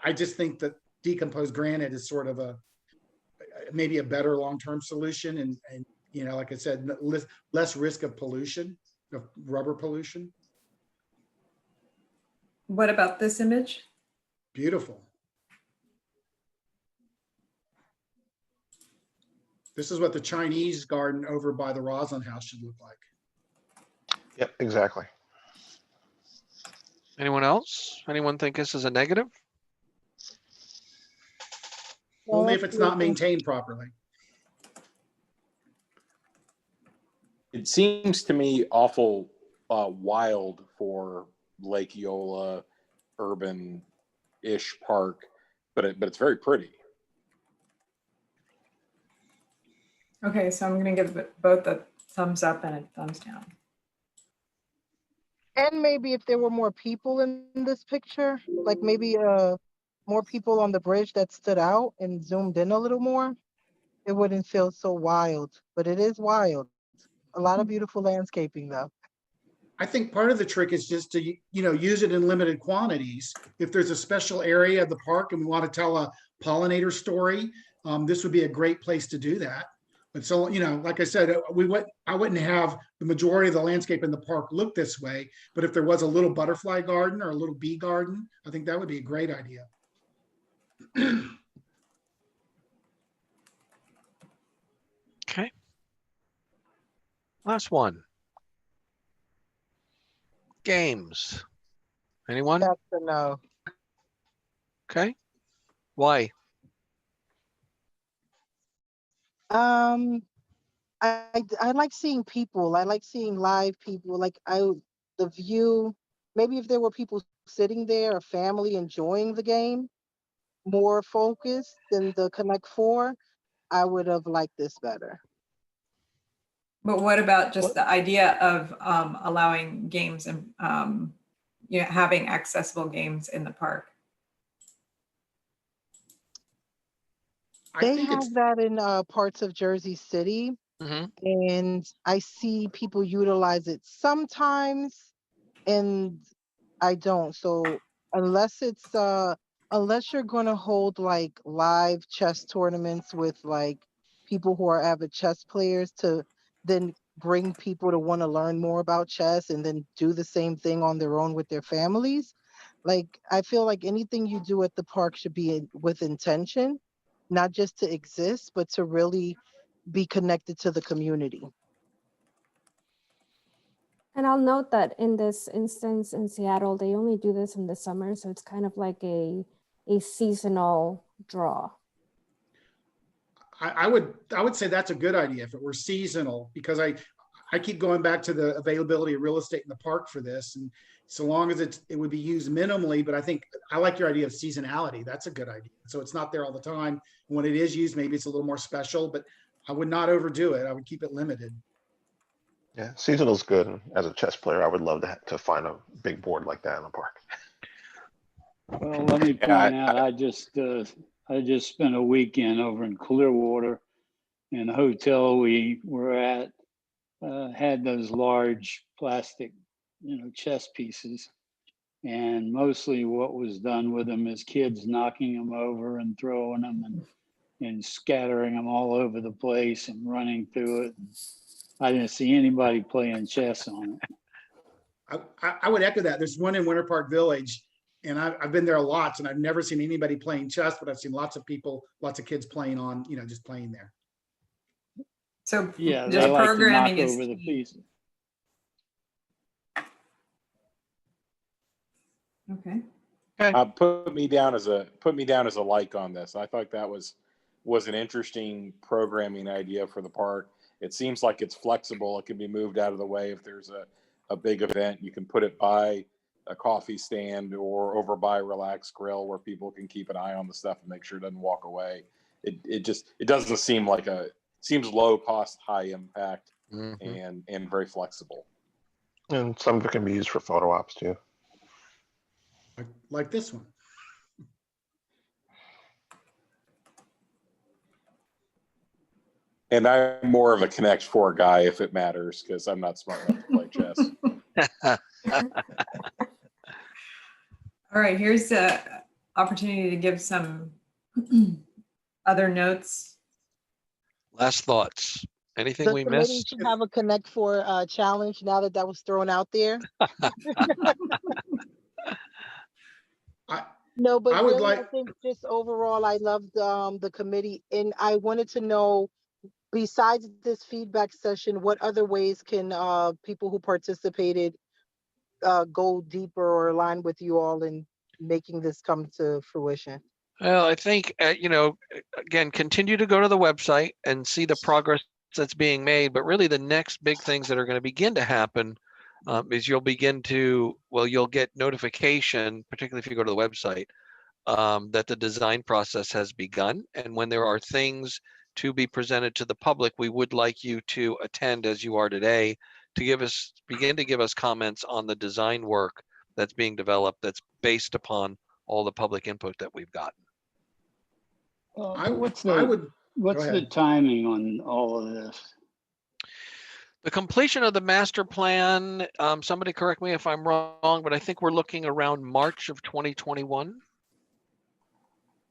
I just think that decomposed granite is sort of maybe a better long-term solution. And like I said, less risk of pollution, of rubber pollution. What about this image? Beautiful. This is what the Chinese garden over by the Roslin House should look like. Yep, exactly. Anyone else? Anyone think this is a negative? Only if it's not maintained properly. It seems to me awful wild for Lake Eola, urban-ish park, but it's very pretty. Okay, so I'm gonna give both a thumbs up and a thumbs down. And maybe if there were more people in this picture, like maybe more people on the bridge that stood out and zoomed in a little more, it wouldn't feel so wild. But it is wild. A lot of beautiful landscaping though. I think part of the trick is just to, use it in limited quantities. If there's a special area of the park and we want to tell a pollinator story, this would be a great place to do that. But so, like I said, I wouldn't have the majority of the landscape in the park look this way, but if there was a little butterfly garden or a little bee garden, I think that would be a great idea. Okay. Last one. Games. Anyone? That's a no. Okay. Why? I like seeing people. I like seeing live people. Like the view. Maybe if there were people sitting there, a family enjoying the game, more focused than the Connect Four, I would have liked this better. But what about just the idea of allowing games and having accessible games in the park? They have that in parts of Jersey City, and I see people utilize it sometimes, and I don't. So unless you're going to hold like live chess tournaments with like people who are avid chess players to then bring people to want to learn more about chess and then do the same thing on their own with their families. Like I feel like anything you do at the park should be with intention, not just to exist, but to really be connected to the community. And I'll note that in this instance in Seattle, they only do this in the summer. So it's kind of like a seasonal draw. I would say that's a good idea if it were seasonal, because I keep going back to the availability of real estate in the park for this. And so long as it would be used minimally, but I think I like your idea of seasonality. That's a good idea. So it's not there all the time. When it is used, maybe it's a little more special, but I would not overdo it. I would keep it limited. Yeah, seasonal's good. As a chess player, I would love to find a big board like that in the park. Well, let me point out, I just spent a weekend over in Clearwater, and the hotel we were at had those large plastic, chess pieces. And mostly what was done with them is kids knocking them over and throwing them and scattering them all over the place and running through it. I didn't see anybody playing chess on it. I would echo that. There's one in Winter Park Village, and I've been there lots, and I've never seen anybody playing chess, but I've seen lots of kids playing on, just playing there. So yeah, just they like programming to knock is over the pieces. Okay. Put me down as a like on this. I thought that was an interesting programming idea for the park. It seems like it's flexible. It can be moved out of the way if there's a big event. You can put it by a coffee stand or over by Relax Grill where people can keep an eye on the stuff and make sure it doesn't walk away. It doesn't seem like seems low cost, high impact, and very flexible. And some of it can be used for photo ops too. Like this one. And I'm more of a Connect Four guy if it matters, because I'm not smart enough to play chess. All right, here's the opportunity to give some other notes. Last thoughts. Anything The we committee missed? should have a Connect Four challenge now that was thrown out there. No, but I would really, like- I think just overall, I loved the committee, and I wanted to know, besides this feedback session, what other ways can people who participated go deeper or align with you all in making this come to fruition? Well, I think, again, continue to go to the website and see the progress that's being made. But really the next big things that are going to begin to happen is you'll get notification, particularly if you go to the website, that the design process has begun. And when there are things to be presented to the public, we would like you to attend as you are today to begin to give us comments on the design work that's being developed that's based upon all the public input that we've gotten. What's I the would, what's go the ahead. timing on all of this? The completion of the master plan, somebody correct me if I'm wrong, but I think we're looking around March of 2021.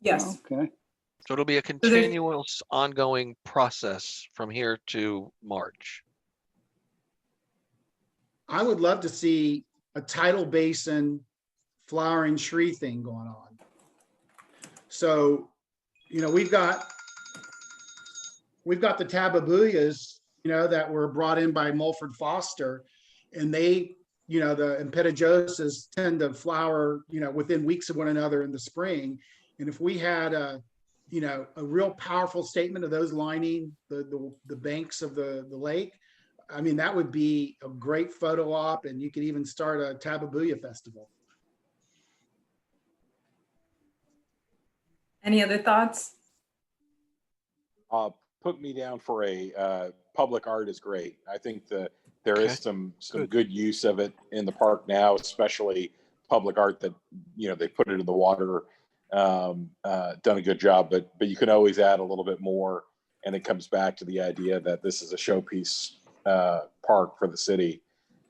Yes. Okay. So it'll be a continuous ongoing process from here to March. I would love to see a tidal basin flowering tree thing going on. So, you know, we've got the tababuyas, you know, that were brought in by Mulford Foster, and they, you know, the empedagosas tend to flower, you know, within weeks of one another in the spring. And if we had a, you know, a real powerful statement of those lining the banks of the lake, I mean, that would be a great photo op, and you could even start a Tababuya festival. Any other thoughts? Put me down for a public art is great. I think there is some good use of it in the park now, especially public art that, you know, they put it in the water, done a good job, but you can always add a little bit more. And it comes back to the idea that this is a showpiece park for the city,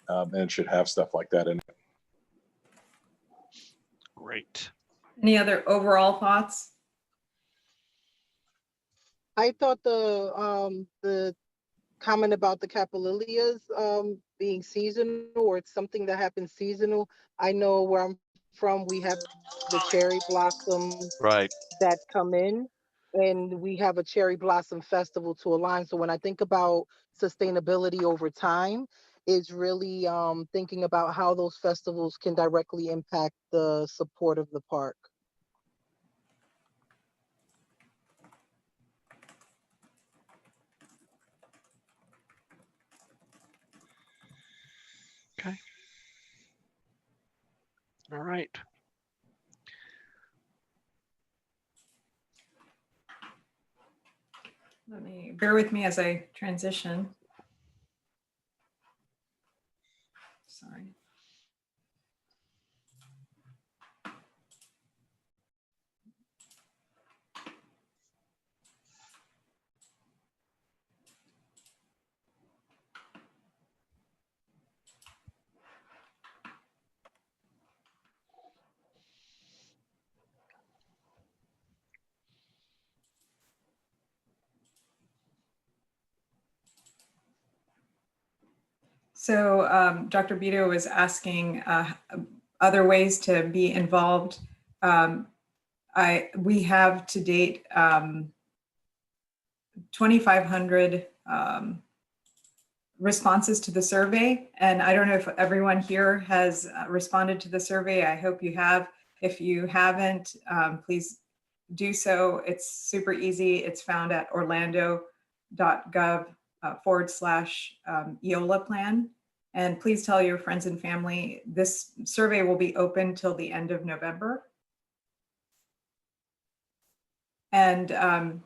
and it should have stuff like that in it. Great. Any other overall thoughts? I thought the comment about the capillias being seasonal, or it's something that happens seasonal. I know where I'm from, we have the cherry blossoms that come in, and we have a cherry blossom festival to align. So when I think about sustainability over time, it's really thinking about how those festivals can directly impact the support of the park. Okay. All right. Bear with me as I transition. Sorry. So Dr. Bito was asking other ways to be involved. We have to date 2,500 responses to the survey. And I don't know if everyone here has responded to the survey. I hope you have. If you haven't, please do so. It's super easy. It's found at orlando.gov /Eola plan. And please tell your friends and family, this survey will be open till the end of November. And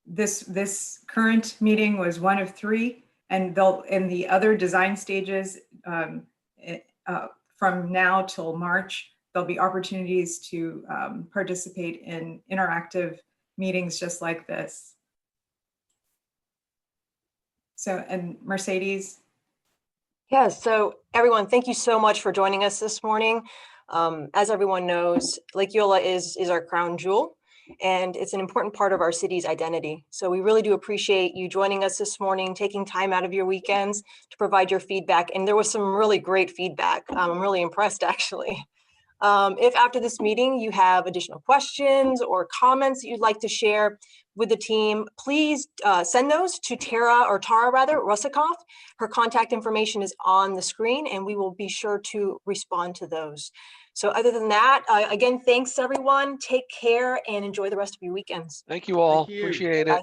this current meeting was one of 3, and they'll in the other design stages from now till March, there'll be opportunities to participate in interactive meetings just like this. So, and Mercedes. Yes, so everyone, thank you so much for joining us this morning. As everyone knows, Lake Eola is our crown jewel, and it's an important part of our city's identity. So we really do appreciate you joining us this morning, taking time out of your weekends to provide your feedback. And there was some really great feedback. I'm really impressed, actually. If after this meeting you have additional questions or comments that you'd like to share with the team, please send those to Tara Rusikoff. Her contact information is on the screen, and we will be sure to respond to those. So other than that, again, thanks everyone. Take care and enjoy the rest of your weekends. Thank you all. Thank you. Appreciate it.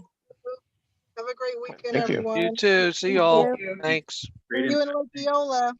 Have a great weekend, Thank you. everyone. You too. See you all. you. Thanks. See you in Lake Eola.